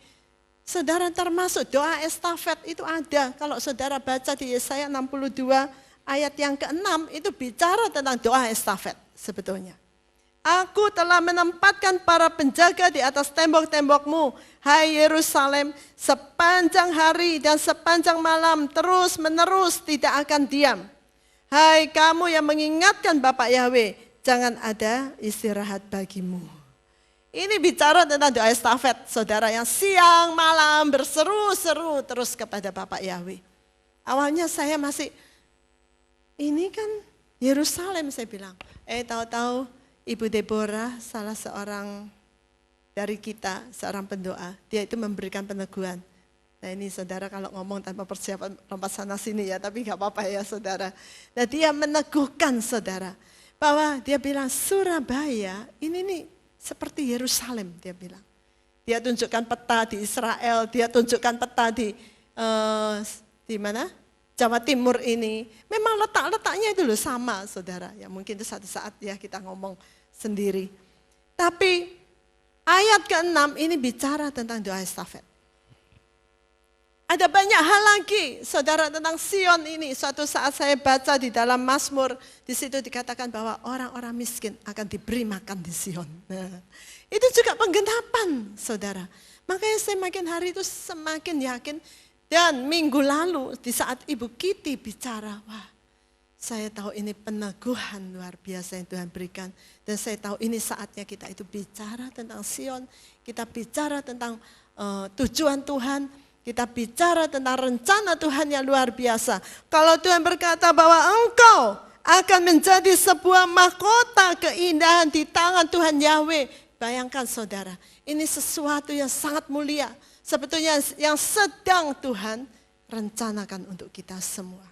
Saudara, termasuk doa estafet itu ada. Kalau saudara baca di Yesaya 62 ayat yang ke-6 itu bicara tentang doa estafet sebetulnya. Aku telah menempatkan para penjaga di atas tembok-tembokmu, hai Yerusalem, sepanjang hari dan sepanjang malam terus menerus tidak akan diam. Hai kamu yang mengingatkan Bapak Yahweh, jangan ada istirahat bagimu. Ini bicara tentang doa estafet, saudara, yang siang malam berseru-seru terus kepada Bapak Yahweh. Awalnya saya masih, ini kan Yerusalem, saya bilang. Tahu-tahu Ibu Deborah, salah seorang dari kita, seorang pendoa, dia itu memberikan peneguhan. Nah ini saudara kalau ngomong tanpa persiapan lompat sana sini ya, tapi gak apa-apa ya saudara. Nah dia meneguhkan saudara, bahwa dia bilang Surabaya ini nih seperti Yerusalem, dia bilang. Dia tunjukkan peta di Israel, dia tunjukkan peta di mana? Jawa Timur ini. Memang letak-letaknya itu loh sama saudara. Ya mungkin itu satu saat ya kita ngomong sendiri. Tapi ayat ke-6 ini bicara tentang doa estafet. Ada banyak hal lagi, saudara, tentang Sion ini. Suatu saat saya baca di dalam Mazmur, di situ dikatakan bahwa orang-orang miskin akan diberi makan di Sion. Nah, itu juga penggenapan, saudara. Makanya saya makin hari itu semakin yakin. Dan minggu lalu di saat Ibu Kitty bicara, wah, saya tahu ini peneguhan luar biasa yang Tuhan berikan. Dan saya tahu ini saatnya kita itu bicara tentang Sion, kita bicara tentang tujuan Tuhan, kita bicara tentang rencana Tuhan yang luar biasa. Kalau Tuhan berkata bahwa engkau akan menjadi sebuah mahkota keindahan di tangan Tuhan Yahweh. Bayangkan saudara, ini sesuatu yang sangat mulia. Sebetulnya yang sedang Tuhan rencanakan untuk kita semua.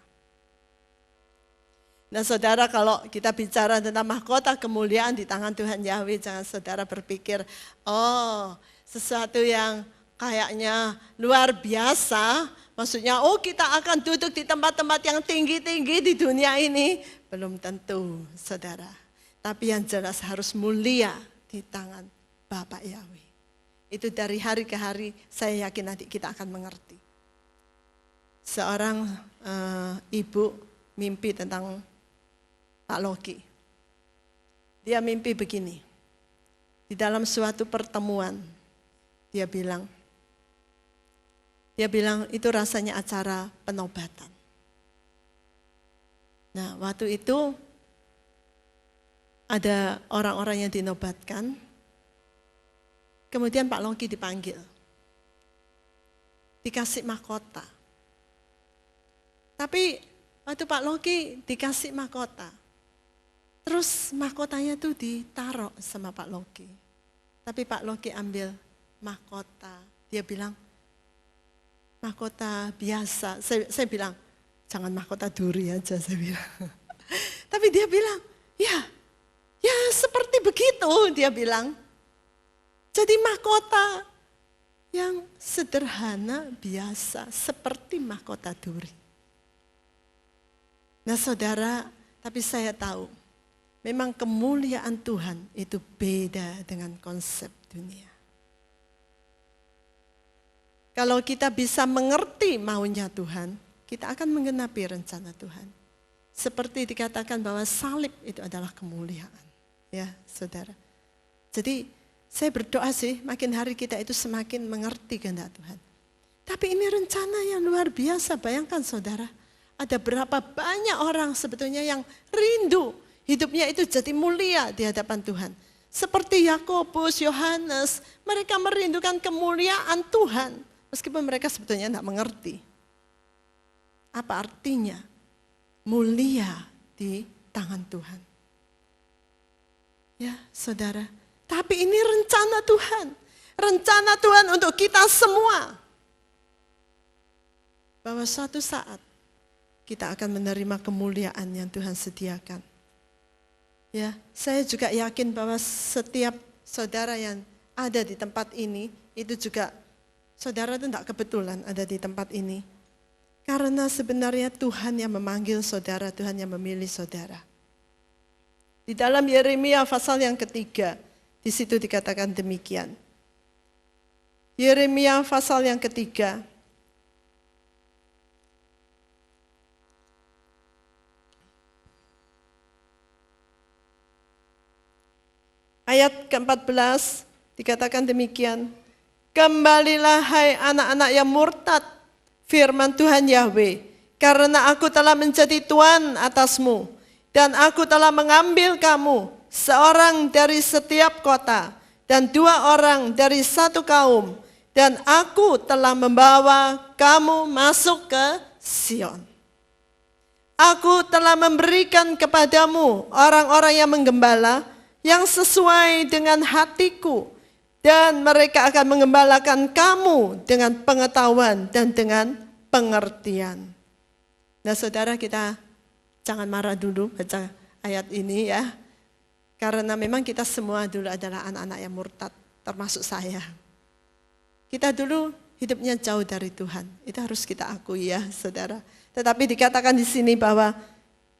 Nah saudara, kalau kita bicara tentang mahkota kemuliaan di tangan Tuhan Yahweh, jangan saudara berpikir, oh sesuatu yang kayaknya luar biasa, maksudnya kita akan duduk di tempat-tempat yang tinggi-tinggi di dunia ini. Belum tentu saudara, tapi yang jelas harus mulia di tangan Bapak Yahweh. Itu dari hari ke hari saya yakin nanti kita akan mengerti. Seorang ibu mimpi tentang Pak Loki. Dia mimpi begini, di dalam suatu pertemuan dia bilang itu rasanya acara penobatan. Nah waktu itu ada orang-orang yang dinobatkan, kemudian Pak Loki dipanggil, dikasih mahkota. Tapi waktu Pak Loki dikasih mahkota, terus mahkotanya tuh ditaruh sama Pak Loki. Tapi Pak Loki ambil mahkota, dia bilang, mahkota biasa. Saya bilang, jangan mahkota duri aja, saya bilang. Tapi dia bilang, ya seperti begitu, dia bilang. Jadi mahkota yang sederhana, biasa, seperti mahkota duri. Nah saudara, tapi saya tahu, memang kemuliaan Tuhan itu beda dengan konsep dunia. Kalau kita bisa mengerti maunya Tuhan, kita akan menggenapi rencana Tuhan. Seperti dikatakan bahwa salib itu adalah kemuliaan. Ya saudara. Jadi saya berdoa sih makin hari kita itu semakin mengerti kehendak Tuhan. Tapi ini rencana yang luar biasa, bayangkan saudara. Ada berapa banyak orang sebetulnya yang rindu hidupnya itu jadi mulia di hadapan Tuhan. Seperti Yakobus, Yohanes, mereka merindukan kemuliaan Tuhan. Meskipun mereka sebetulnya tidak mengerti apa artinya mulia di tangan Tuhan. Ya saudara, tapi ini rencana Tuhan. Rencana Tuhan untuk kita semua. Bahwa suatu saat kita akan menerima kemuliaan yang Tuhan sediakan. Ya, saya juga yakin bahwa setiap saudara yang ada di tempat ini, itu juga saudara itu tidak kebetulan ada di tempat ini. Karena sebenarnya Tuhan yang memanggil saudara, Tuhan yang memilih saudara. Di dalam Yeremia pasal yang ketiga, di situ dikatakan demikian. Yeremia pasal yang ketiga. Ayat ke-14 dikatakan demikian. Kembalilah hai anak-anak yang murtad, firman Tuhan Yahweh. Karena aku telah menjadi tuan atasmu, dan aku telah mengambil kamu, seorang dari setiap kota, dan 2 orang dari satu kaum, dan aku telah membawa kamu masuk ke Sion. Aku telah memberikan kepadamu orang-orang yang menggembala, yang sesuai dengan hatiku, dan mereka akan menggembalakan kamu dengan pengetahuan dan dengan pengertian. Nah saudara, kita jangan marah dulu baca ayat ini ya. Karena memang kita semua dulu adalah anak-anak yang murtad, termasuk saya. Kita dulu hidupnya jauh dari Tuhan, itu harus kita akui ya saudara. Tetapi dikatakan di sini bahwa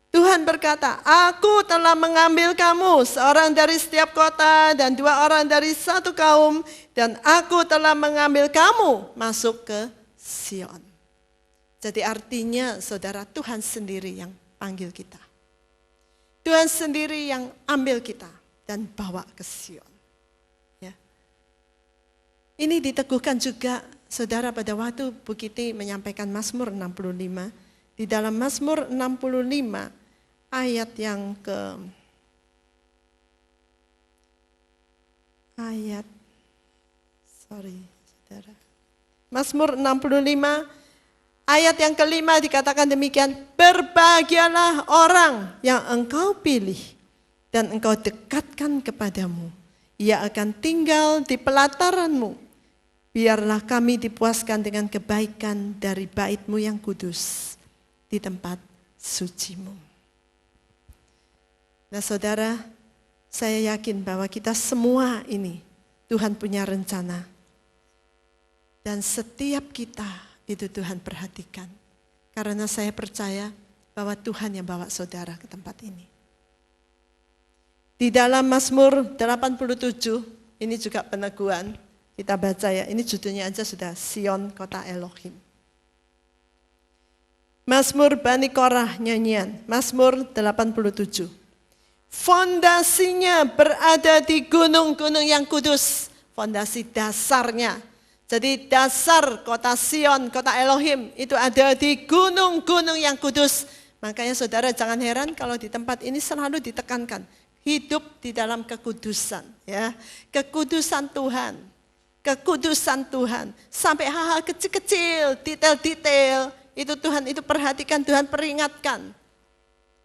Tuhan berkata, aku telah mengambil kamu, seorang dari setiap kota dan 2 orang dari satu kaum, dan aku telah mengambil kamu masuk ke Sion. Jadi artinya saudara, Tuhan sendiri yang panggil kita. Tuhan sendiri yang ambil kita dan bawa ke Sion. Ya. Ini diteguhkan juga saudara pada waktu Bu Kiti menyampaikan Mazmur 65. Di dalam Mazmur 65 ayat yang saudara. Mazmur 65 ayat yang kelima dikatakan demikian, berbahagialah orang yang engkau pilih dan engkau dekatkan kepadamu. Ia akan tinggal di pelataranmu. Biarlah kami dipuaskan dengan kebaikan dari bait-Mu yang kudus di tempat suci-Mu. Nah saudara, saya yakin bahwa kita semua ini Tuhan punya rencana. Dan setiap kita itu Tuhan perhatikan. Karena saya percaya bahwa Tuhan yang bawa saudara ke tempat ini. Di dalam Mazmur 87, ini juga peneguhan. Kita baca ya, ini judulnya aja sudah, Sion Kota Elohim. Mazmur Bani Korah nyanyian, Mazmur 87. Fondasinya berada di gunung-gunung yang kudus. Fondasi dasarnya. Jadi dasar kota Sion, kota Elohim itu ada di gunung-gunung yang kudus. Makanya saudara jangan heran kalau di tempat ini selalu ditekankan. Hidup di dalam kekudusan. Ya, kekudusan Tuhan. Kekudusan Tuhan. Sampai hal-hal kecil-kecil, detail-detail. Itu Tuhan itu perhatikan, Tuhan peringatkan.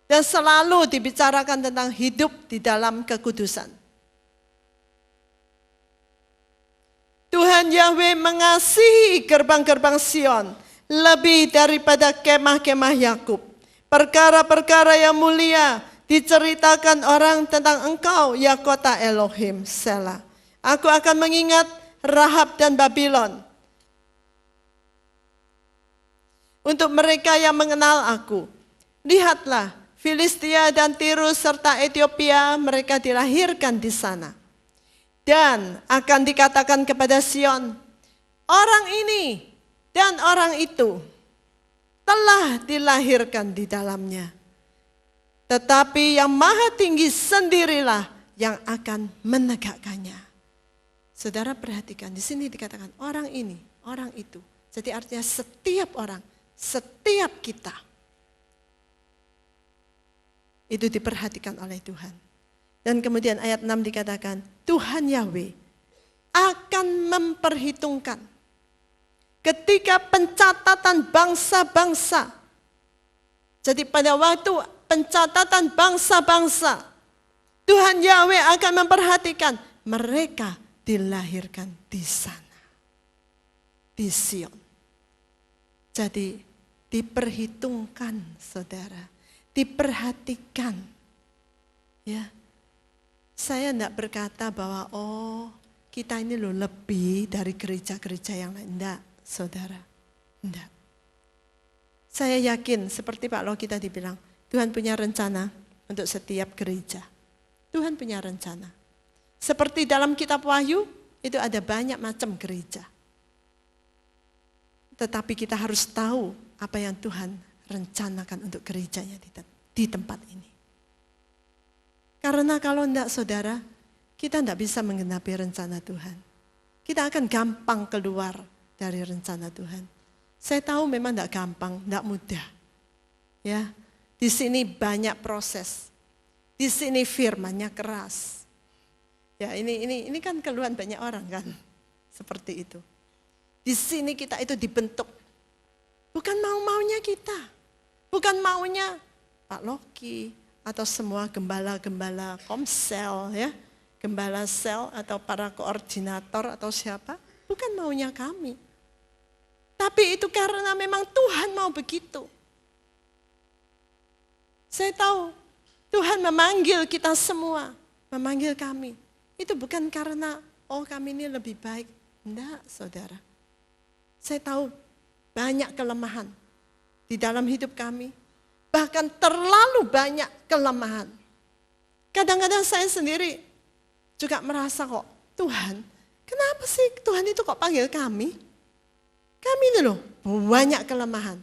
Dan selalu dibicarakan tentang hidup di dalam kekudusan. Tuhan Yahweh mengasihi gerbang-gerbang Sion lebih daripada kemah-kemah Yakub. Perkara-perkara yang mulia diceritakan orang tentang engkau, ya kota Elohim, Selah. Aku akan mengingat Rahab dan Babylon. Untuk mereka yang mengenal aku, lihatlah Filistia dan Tirus serta Ethiopia, mereka dilahirkan di sana. Dan akan dikatakan kepada Sion, orang ini dan orang itu telah dilahirkan di dalamnya. Tetapi yang maha tinggi sendirilah yang akan menegakkannya. Saudara perhatikan, di sini dikatakan orang ini, orang itu. Jadi artinya setiap orang, setiap kita. Itu diperhatikan oleh Tuhan. Dan kemudian ayat 6 dikatakan, Tuhan Yahweh akan memperhitungkan ketika pencatatan bangsa-bangsa. Jadi pada waktu pencatatan bangsa-bangsa, Tuhan Yahweh akan memperhatikan mereka dilahirkan di sana, di Sion. Jadi diperhitungkan saudara, diperhatikan. Ya. Saya tidak berkata bahwa kita ini loh lebih dari gereja-gereja yang lain. Tidak, saudara. Tidak. Saya yakin seperti Pak Loki tadi bilang, Tuhan punya rencana untuk setiap gereja. Tuhan punya rencana. Seperti dalam kitab Wahyu, itu ada banyak macam gereja. Tetapi kita harus tahu apa yang Tuhan rencanakan untuk gerejanya di tempat ini. Karena kalau enggak saudara, kita enggak bisa menggenapi rencana Tuhan. Kita akan gampang keluar dari rencana Tuhan. Saya tahu memang enggak gampang, enggak mudah. Ya, di sini banyak proses. Di sini firman-Nya keras. Ya, ini kan keluhan banyak orang kan. Seperti itu. Di sini kita itu dibentuk. Bukan mau-maunya kita. Bukan maunya Pak Loki atau semua gembala-gembala komsel ya. Gembala sel atau para koordinator atau siapa. Bukan maunya kami. Tapi itu karena memang Tuhan mau begitu. Saya tahu Tuhan memanggil kita semua, memanggil kami. Itu bukan karena, kami ini lebih baik. Enggak, saudara. Saya tahu banyak kelemahan di dalam hidup kami. Bahkan terlalu banyak kelemahan. Kadang-kadang saya sendiri juga merasa kok, Tuhan, kenapa sih Tuhan itu kok panggil kami? Kami ini loh, banyak kelemahan.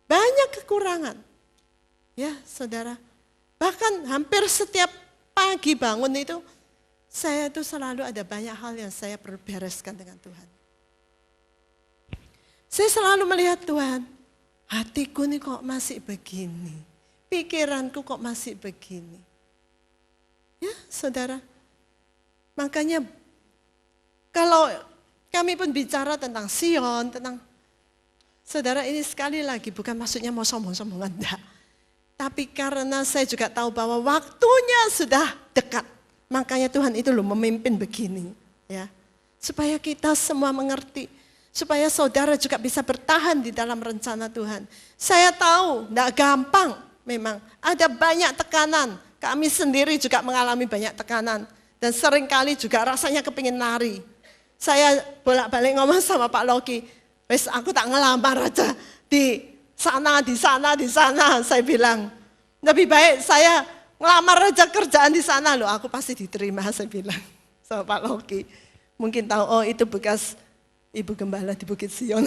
Banyak kekurangan. Ya, saudara. Bahkan hampir setiap pagi bangun itu, saya itu selalu ada banyak hal yang saya perlu bereskan dengan Tuhan. Saya selalu melihat Tuhan, hatiku ini kok masih begini. Pikiranku kok masih begini. Ya, saudara. Makanya kalau kami pun bicara tentang Sion, tentang saudara ini sekali lagi bukan maksudnya mau sombong-sombongan, enggak. Tapi karena saya juga tahu bahwa waktunya sudah dekat. Makanya Tuhan itu loh memimpin begini. Ya, supaya kita semua mengerti. Supaya saudara juga bisa bertahan di dalam rencana Tuhan. Saya tahu enggak gampang memang. Ada banyak tekanan. Kami sendiri juga mengalami banyak tekanan. Dan seringkali juga rasanya kepingin lari. Saya bolak-balik ngomong sama Pak Loki. Wes aku tak ngelamar aja di sana, saya bilang. Lebih baik saya ngelamar aja kerjaan di sana loh, aku pasti diterima, saya bilang sama Pak Loki. Mungkin tahu, itu bekas ibu gembala di Bukit Sion.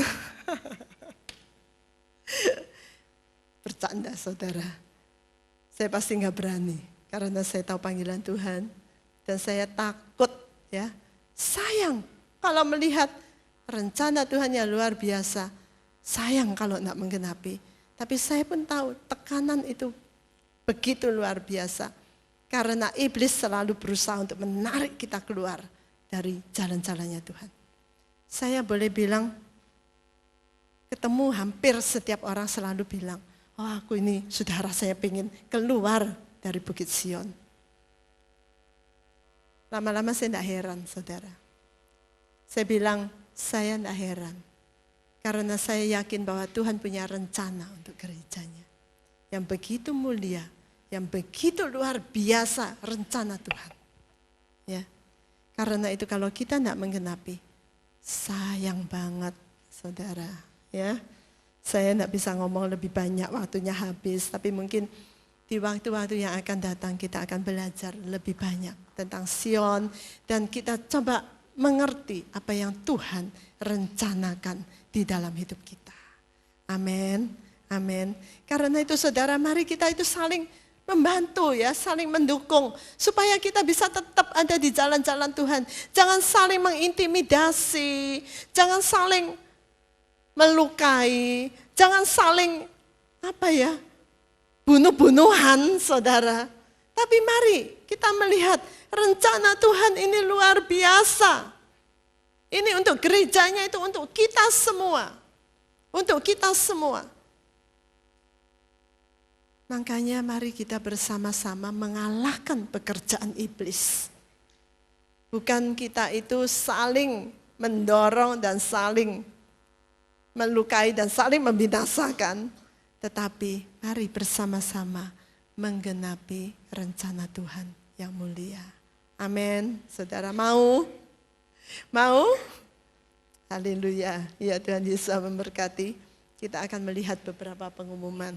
Bercanda saudara. Saya pasti nggak berani, karena saya tahu panggilan Tuhan. Dan saya takut ya, sayang kalau melihat rencana Tuhan yang luar biasa. Sayang kalau tidak menggenapi. Tapi saya pun tahu tekanan itu begitu luar biasa. Karena iblis selalu berusaha untuk menarik kita keluar dari jalan-jalannya Tuhan. Saya boleh bilang, ketemu hampir setiap orang selalu bilang, aku ini sudah rasanya pengen keluar dari Bukit Sion. Lama-lama saya tidak heran saudara. Saya bilang, saya tidak heran. Karena saya yakin bahwa Tuhan punya rencana untuk gerejanya. Yang begitu mulia, yang begitu luar biasa rencana Tuhan. Ya. Karena itu kalau kita tidak menggenapi, sayang banget saudara. Ya. Saya tidak bisa ngomong lebih banyak, waktunya habis. Tapi mungkin di waktu-waktu yang akan datang kita akan belajar lebih banyak tentang Sion. Dan kita coba mengerti apa yang Tuhan rencanakan di dalam hidup kita. Amin, amin. Karena itu saudara, mari kita itu saling membantu ya, saling mendukung. Supaya kita bisa tetap ada di jalan-jalan Tuhan. Jangan saling mengintimidasi, jangan saling melukai, jangan saling bunuh-bunuhan saudara. Tapi mari kita melihat rencana Tuhan ini luar biasa. Ini untuk gerejanya, itu untuk kita semua. Untuk kita semua. Makanya mari kita bersama-sama mengalahkan pekerjaan iblis. Bukan kita itu saling mendorong dan saling melukai dan saling membinasakan. Tetapi mari bersama-sama menggenapi rencana Tuhan yang mulia. Amin. Saudara mau? Mau? Haleluya. Ya Tuhan Yesus memberkati. Kita akan melihat beberapa pengumuman.